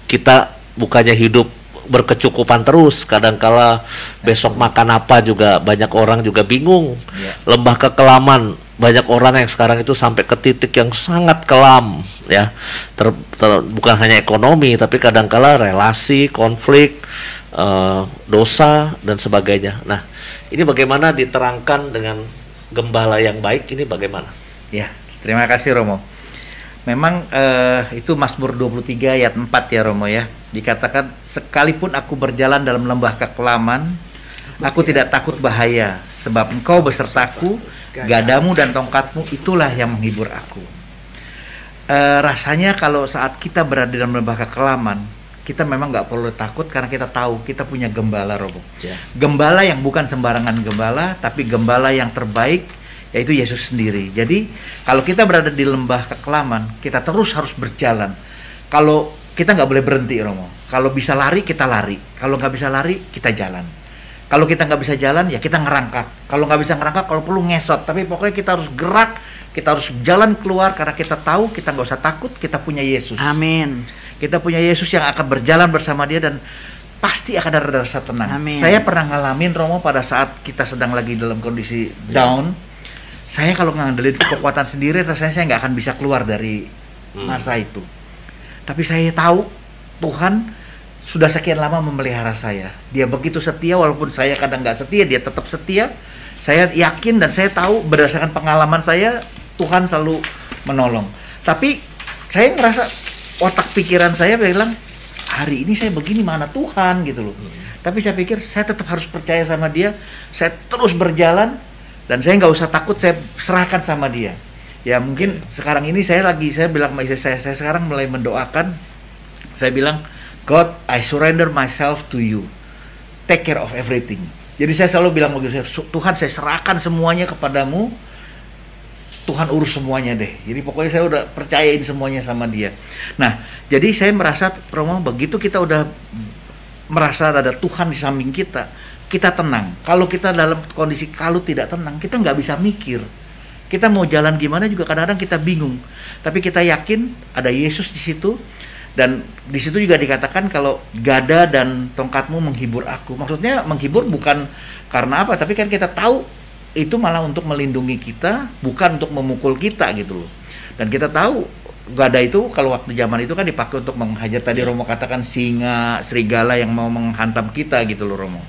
kita bukannya hidup berkecukupan terus, kadangkala besok makan apa juga banyak orang juga bingung. Lembah kekelaman, banyak orang yang sekarang itu sampai ke titik yang sangat kelam, ya. Bukan hanya ekonomi, tapi kadangkala relasi, konflik, dosa dan sebagainya. Nah, ini bagaimana diterangkan dengan gembala yang baik ini bagaimana? Ya, terima kasih Romo. Memang itu Mazmur 23 ayat 4 ya Romo ya. Dikatakan, sekalipun aku berjalan dalam lembah kekelaman, aku tidak takut bahaya, sebab Engkau besertaku, gadamu dan tongkatmu itulah yang menghibur aku. Rasanya kalau saat kita berada dalam lembah kekelaman, kita memang nggak perlu takut karena kita tahu kita punya gembala, Robo. Gembala yang bukan sembarangan gembala, tapi gembala yang terbaik, yaitu Yesus sendiri. Jadi kalau kita berada di lembah kekelaman, kita terus harus berjalan. Kalau kita nggak boleh berhenti, Romo. Kalau bisa lari, kita lari. Kalau nggak bisa lari, kita jalan. Kalau kita nggak bisa jalan, ya kita ngerangkak. Kalau nggak bisa ngerangkak, kalau perlu ngesot. Tapi pokoknya kita harus gerak, kita harus jalan keluar karena kita tahu kita nggak usah takut, kita punya Yesus. Amin. Kita punya Yesus yang akan berjalan bersama Dia dan pasti akan ada rasa tenang. Amin. Saya pernah ngalamin, Romo, pada saat kita sedang lagi dalam kondisi down. Saya kalau ngandelin kekuatan sendiri, rasanya saya nggak akan bisa keluar dari masa itu. Tapi saya tahu Tuhan sudah sekian lama memelihara saya. Dia begitu setia, walaupun saya kadang nggak setia, Dia tetap setia. Saya yakin dan saya tahu berdasarkan pengalaman saya, Tuhan selalu menolong. Tapi saya ngerasa otak pikiran saya bilang, hari ini saya begini, mana Tuhan gitu loh. Tapi saya pikir saya tetap harus percaya sama Dia. Saya terus berjalan dan saya nggak usah takut, saya serahkan sama Dia. Ya mungkin sekarang ini saya bilang sama istri saya sekarang mulai mendoakan. Saya bilang, God, I surrender myself to you. Take care of everything. Jadi saya selalu bilang begitu, Tuhan saya serahkan semuanya kepadamu. Tuhan urus semuanya deh. Jadi pokoknya saya udah percayain semuanya sama Dia. Nah, jadi saya merasa, Romo, begitu kita udah merasa ada Tuhan di samping kita, kita tenang. Kalau kita dalam kondisi kalau tidak tenang, kita nggak bisa mikir. Kita mau jalan gimana juga kadang-kadang kita bingung. Tapi kita yakin ada Yesus di situ. Dan di situ juga dikatakan kalau gada dan tongkatmu menghibur aku. Maksudnya menghibur bukan karena apa, tapi kan kita tahu itu malah untuk melindungi kita, bukan untuk memukul kita gitu loh. Dan kita tahu gada itu kalau waktu zaman itu kan dipakai untuk menghajar, tadi Romo katakan singa, serigala yang mau menghantam kita gitu loh, Romo.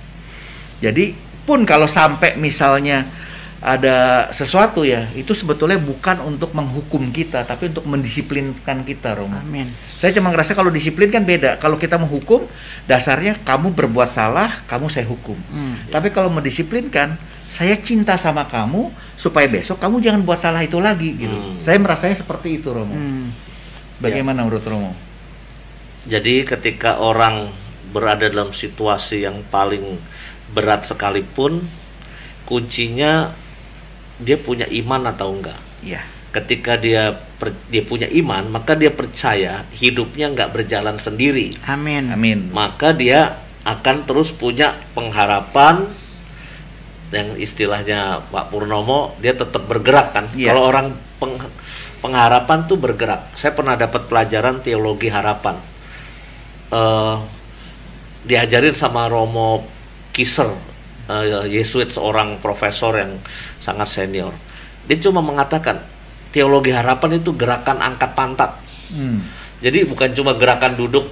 Jadi pun kalau sampai misalnya ada sesuatu ya, itu sebetulnya bukan untuk menghukum kita, tapi untuk mendisiplinkan kita, Romo. Amin. Saya cuma ngerasa kalau disiplin kan beda. Kalau kita menghukum, dasarnya kamu berbuat salah, kamu saya hukum. Tapi kalau mendisiplinkan, saya cinta sama kamu, supaya besok kamu jangan buat salah itu lagi, gitu. Saya merasanya seperti itu, Romo. Bagaimana menurut Romo? Jadi ketika orang berada dalam situasi yang paling berat sekalipun, kuncinya dia punya iman atau enggak. Iya. Ketika dia punya iman, maka dia percaya hidupnya enggak berjalan sendiri. Amin. Amin. Maka dia akan terus punya pengharapan yang istilahnya Pak Purnomo, dia tetap bergerak kan. Iya. Kalau orang pengharapan tuh bergerak. Saya pernah dapat pelajaran teologi harapan. Diajarin sama Romo Kiser, Yesuit, seorang profesor yang sangat senior. Dia cuma mengatakan teologi harapan itu gerakan angkat pantat. Jadi bukan cuma gerakan duduk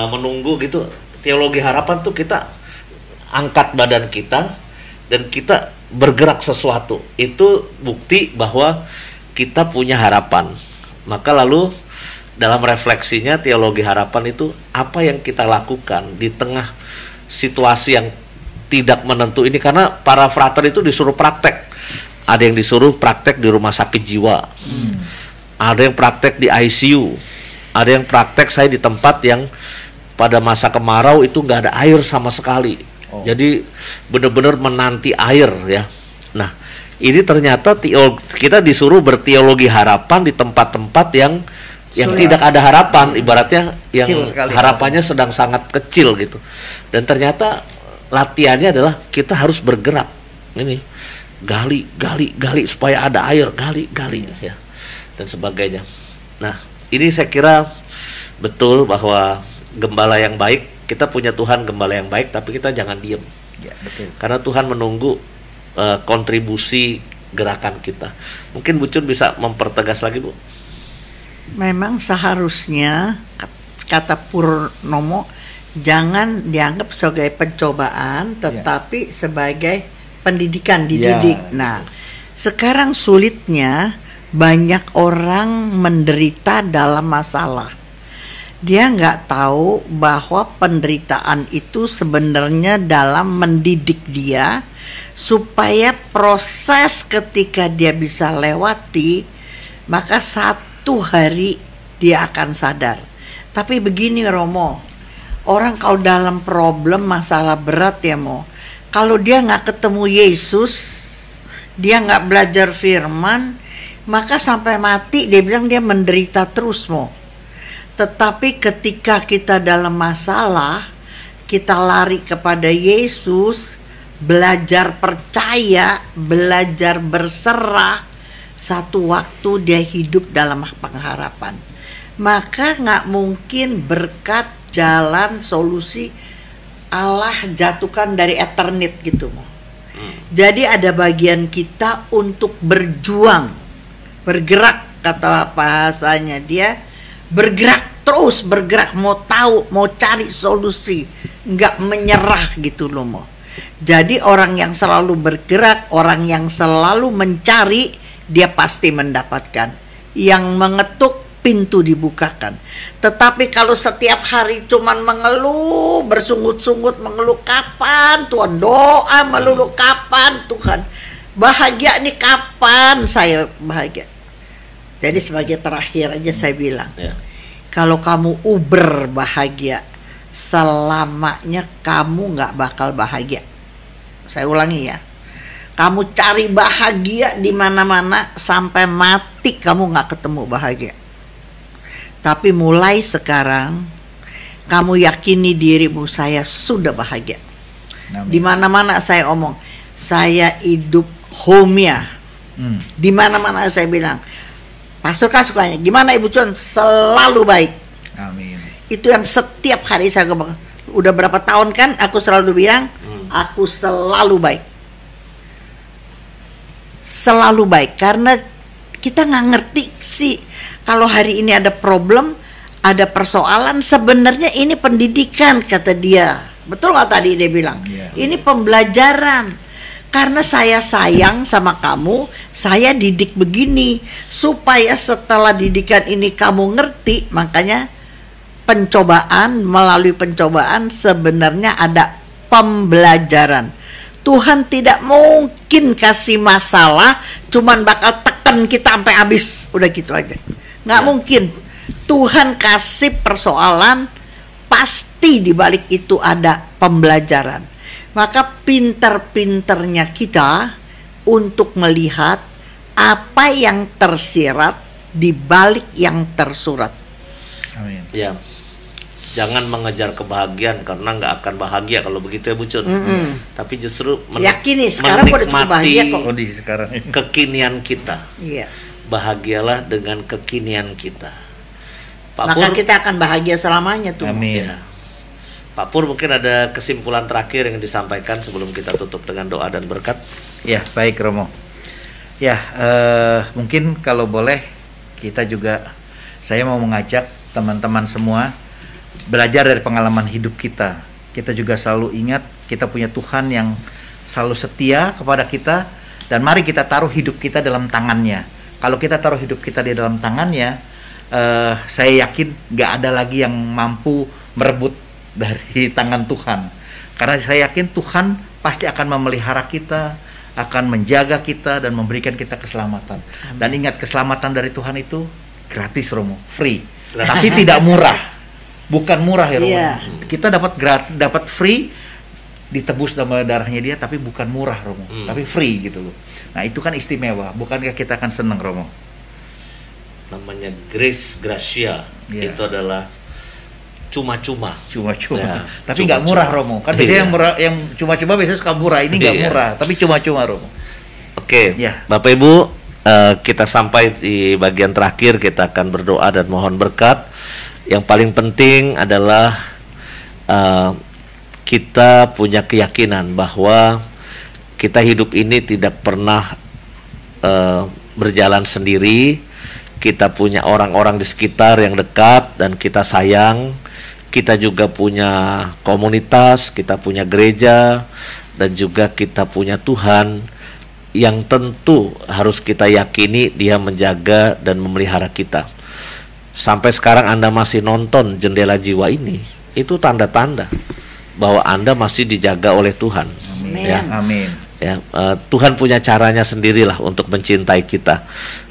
menunggu gitu. Teologi harapan tuh kita angkat badan kita dan kita bergerak sesuatu. Itu bukti bahwa kita punya harapan. Maka lalu dalam refleksinya teologi harapan itu apa yang kita lakukan di tengah situasi yang tidak menentu ini, karena para frater itu disuruh praktek. Ada yang disuruh praktek di rumah sakit jiwa, ada yang praktek di ICU, ada yang praktek saya di tempat yang pada masa kemarau itu nggak ada air sama sekali. Jadi benar-benar menanti air ya. Nah, ini ternyata kita disuruh berteologi harapan di tempat-tempat yang tidak ada harapan, ibaratnya yang harapannya sedang sangat kecil gitu. Dan ternyata latihannya adalah kita harus bergerak. Ini gali supaya ada air, gali ya, dan sebagainya. Nah, ini saya kira betul bahwa gembala yang baik, kita punya Tuhan gembala yang baik, tapi kita jangan diem. Ya, betul. Karena Tuhan menunggu kontribusi gerakan kita. Mungkin Bu Cun bisa mempertegas lagi, Bu. Memang seharusnya kata Purnomo jangan dianggap sebagai pencobaan, tetapi sebagai pendidikan, dididik. Nah, sekarang sulitnya banyak orang menderita dalam masalah. Dia nggak tahu bahwa penderitaan itu sebenarnya dalam mendidik dia supaya proses ketika dia bisa lewati, maka satu hari dia akan sadar. Tapi begini Romo, orang kalau dalam problem masalah berat ya Mo, kalau dia nggak ketemu Yesus, dia nggak belajar firman, maka sampai mati dia bilang dia menderita terus Mo. Tetapi ketika kita dalam masalah, kita lari kepada Yesus, belajar percaya, belajar berserah, satu waktu dia hidup dalam pengharapan. Maka nggak mungkin berkat, jalan, solusi Allah jatuhkan dari eternit gitu. Jadi ada bagian kita untuk berjuang, bergerak, kata bahasanya dia, bergerak terus, bergerak, mau tahu, mau cari solusi, nggak menyerah gitu loh Mo. Jadi orang yang selalu bergerak, orang yang selalu mencari, dia pasti mendapatkan. Yang mengetuk, pintu dibukakan. Tetapi kalau setiap hari cuman mengeluh, bersungut-sungut mengeluh, kapan Tuhan, doa melulu, kapan Tuhan bahagia nih, kapan saya bahagia. Jadi sebagai terakhir aja saya bilang, kalau kamu uber bahagia, selamanya kamu nggak bakal bahagia. Saya ulangi ya, kamu cari bahagia di mana-mana sampai mati kamu nggak ketemu bahagia. Tapi mulai sekarang kamu yakini dirimu, saya sudah bahagia. Di mana-mana saya omong, saya hidup homia. Di mana-mana saya bilang, pastor kan sukanya, gimana Ibu Cun? Selalu baik. Amin. Itu yang setiap hari saya ngomong. Udah berapa tahun kan aku selalu bilang, aku selalu baik. Selalu baik, karena kita nggak ngerti sih kalau hari ini ada problem, ada persoalan, sebenarnya ini pendidikan kata dia. Betul nggak tadi dia bilang? Ini pembelajaran. Karena saya sayang sama kamu, saya didik begini supaya setelah didikan ini kamu ngerti. Makanya pencobaan, melalui pencobaan sebenarnya ada pembelajaran. Tuhan tidak mungkin kasih masalah cuman bakal tekan kita sampai habis, udah gitu aja. Nggak mungkin. Tuhan kasih persoalan, pasti di balik itu ada pembelajaran. Maka pinter-pinternya kita untuk melihat apa yang tersirat di balik yang tersurat. Amin. Ya. Jangan mengejar kebahagiaan karena nggak akan bahagia kalau begitu ya Bu Cun. Tapi justru Yakini sekarang udah cukup bahagia kok. Kondisi sekarang ini. Kekinian kita. Iya. Bahagialah dengan kekinian kita. Pak Maka Pur, kita akan bahagia selamanya tuh. Amin. ya. Pak Pur, mungkin ada kesimpulan terakhir yang disampaikan sebelum kita tutup dengan doa dan berkat. Ya, baik Romo. Ya, mungkin kalau boleh kita juga, saya mau mengajak teman-teman semua belajar dari pengalaman hidup kita. Kita juga selalu ingat kita punya Tuhan yang selalu setia kepada kita, dan mari kita taruh hidup kita dalam tangannya. Kalau kita taruh hidup kita di dalam tangannya, saya yakin nggak ada lagi yang mampu merebut dari tangan Tuhan. Karena saya yakin Tuhan pasti akan memelihara kita, akan menjaga kita dan memberikan kita keselamatan. Dan ingat, keselamatan dari Tuhan itu gratis Romo, free. Tapi tidak murah. Bukan murah ya Romo. Iya. Kita dapat free, ditebus dalam darahnya dia, tapi bukan murah Romo, tapi free gitu loh. Nah, itu kan istimewa. Bukankah kita akan senang Romo? Namanya grace gracia. Iya. Itu adalah cuma-cuma. Cuma-cuma. Ya, Tapi nggak cuma-cuma. murah Romo. Kan biasanya Iya. yang murah, yang cuma-cuma biasanya suka murah. Ini nggak Iya. murah, tapi cuma-cuma Romo. Oke, Ya. Bapak Ibu, kita sampai di bagian terakhir, kita akan berdoa dan mohon berkat. Yang paling penting adalah kita punya keyakinan bahwa kita hidup ini tidak pernah berjalan sendiri. Kita punya orang-orang di sekitar yang dekat dan kita sayang. Kita juga punya komunitas, kita punya gereja, dan juga kita punya Tuhan yang tentu harus kita yakini Dia menjaga dan memelihara kita. Sampai sekarang Anda masih nonton Jendela Jiwa ini, itu tanda-tanda bahwa Anda masih dijaga oleh Tuhan. Amin. Ya. Amin. Ya, Tuhan punya caranya sendirilah untuk mencintai kita.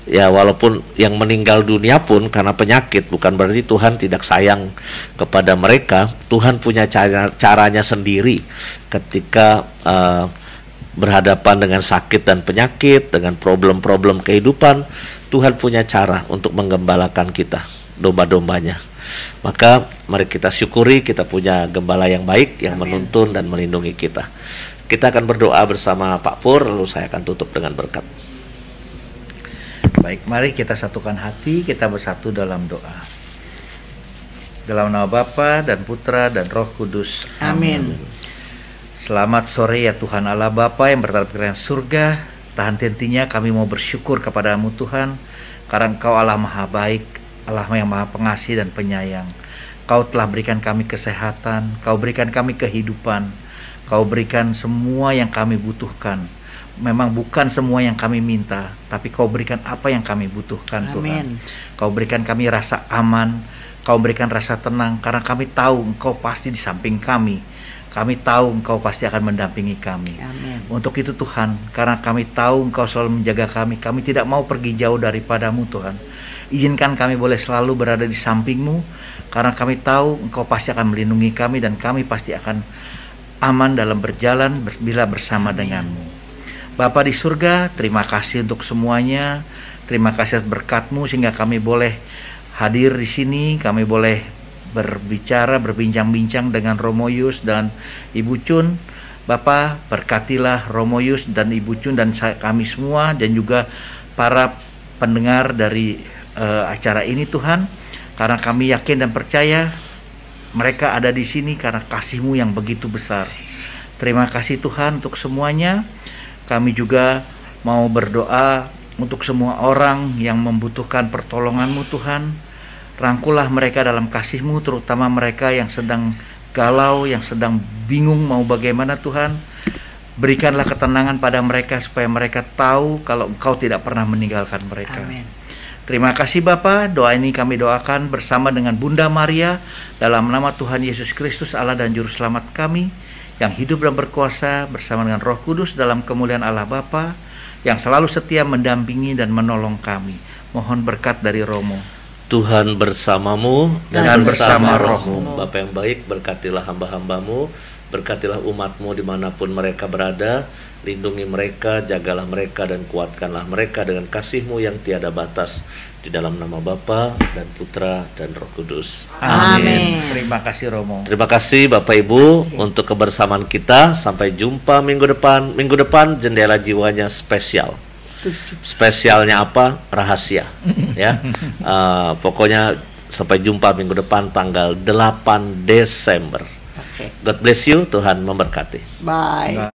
Ya, walaupun yang meninggal dunia pun karena penyakit, bukan berarti Tuhan tidak sayang kepada mereka. Tuhan punya caranya sendiri ketika berhadapan dengan sakit dan penyakit, dengan problem-problem kehidupan. Tuhan punya cara untuk menggembalakan kita, domba-dombanya. Maka mari kita syukuri kita punya gembala yang baik, yang menuntun dan melindungi kita. Kita akan berdoa bersama Pak Pur, lalu saya akan tutup dengan berkat. Baik, mari kita satukan hati, kita bersatu dalam doa. Dalam nama Bapa dan Putra dan Roh Kudus. Amin. Selamat sore ya Tuhan Allah Bapa yang berada di kerajaan surga. Tahan hentinya kami mau bersyukur kepadamu Tuhan, karena Engkau Allah Maha Baik, Allah yang Maha Pengasih dan Penyayang. Kau telah berikan kami kesehatan, Kau berikan kami kehidupan, Kau berikan semua yang kami butuhkan. Memang bukan semua yang kami minta, tapi Kau berikan apa yang kami butuhkan Tuhan. Kau berikan kami rasa aman, Kau berikan rasa tenang, karena kami tahu Engkau pasti di samping kami. Kami tahu Engkau pasti akan mendampingi kami. Amin. Untuk itu Tuhan, karena kami tahu Engkau selalu menjaga kami tidak mau pergi jauh daripadamu Tuhan. Izinkan kami boleh selalu berada di samping-Mu, karena kami tahu Engkau pasti akan melindungi kami dan kami pasti akan aman dalam berjalan bila bersama denganmu. Bapa di surga, terima kasih untuk semuanya. Terima kasih atas berkat-Mu sehingga kami boleh hadir di sini, kami boleh berbicara, berbincang-bincang dengan Romo Yus dan Ibu Cun. Bapa, berkatilah Romo Yus dan Ibu Cun dan kami semua, dan juga para pendengar dari acara ini Tuhan, karena kami yakin dan percaya mereka ada di sini karena kasih-Mu yang begitu besar. Terima kasih Tuhan untuk semuanya. Kami juga mau berdoa untuk semua orang yang membutuhkan pertolongan-Mu Tuhan. Rangkulah mereka dalam kasih-Mu, terutama mereka yang sedang galau, yang sedang bingung mau bagaimana Tuhan. Berikanlah ketenangan pada mereka supaya mereka tahu kalau Engkau tidak pernah meninggalkan mereka. Amin. Terima kasih Bapa. Doa ini kami doakan bersama dengan Bunda Maria, dalam nama Tuhan Yesus Kristus Allah dan Juru Selamat kami, yang hidup dan berkuasa bersama dengan Roh Kudus dalam kemuliaan Allah Bapa, yang selalu setia mendampingi dan menolong kami. Mohon berkat dari Romo. Tuhan bersamamu Dan bersama rohmu. Bapa yang baik, berkatilah hamba-hambamu, berkatilah umatmu dimanapun mereka berada, lindungi mereka, jagalah mereka, dan kuatkanlah mereka dengan kasih-Mu yang tiada batas. Di dalam nama Bapa dan Putra dan Roh Kudus. Amin. Terima kasih Romo. Terima kasih Bapak Ibu untuk kebersamaan kita. Sampai jumpa minggu depan. Minggu depan Jendela Jiwanya spesial. Spesialnya apa? Rahasia. Ya, pokoknya sampai jumpa minggu depan tanggal 8 Desember. Oke. God bless you. Tuhan memberkati. Bye.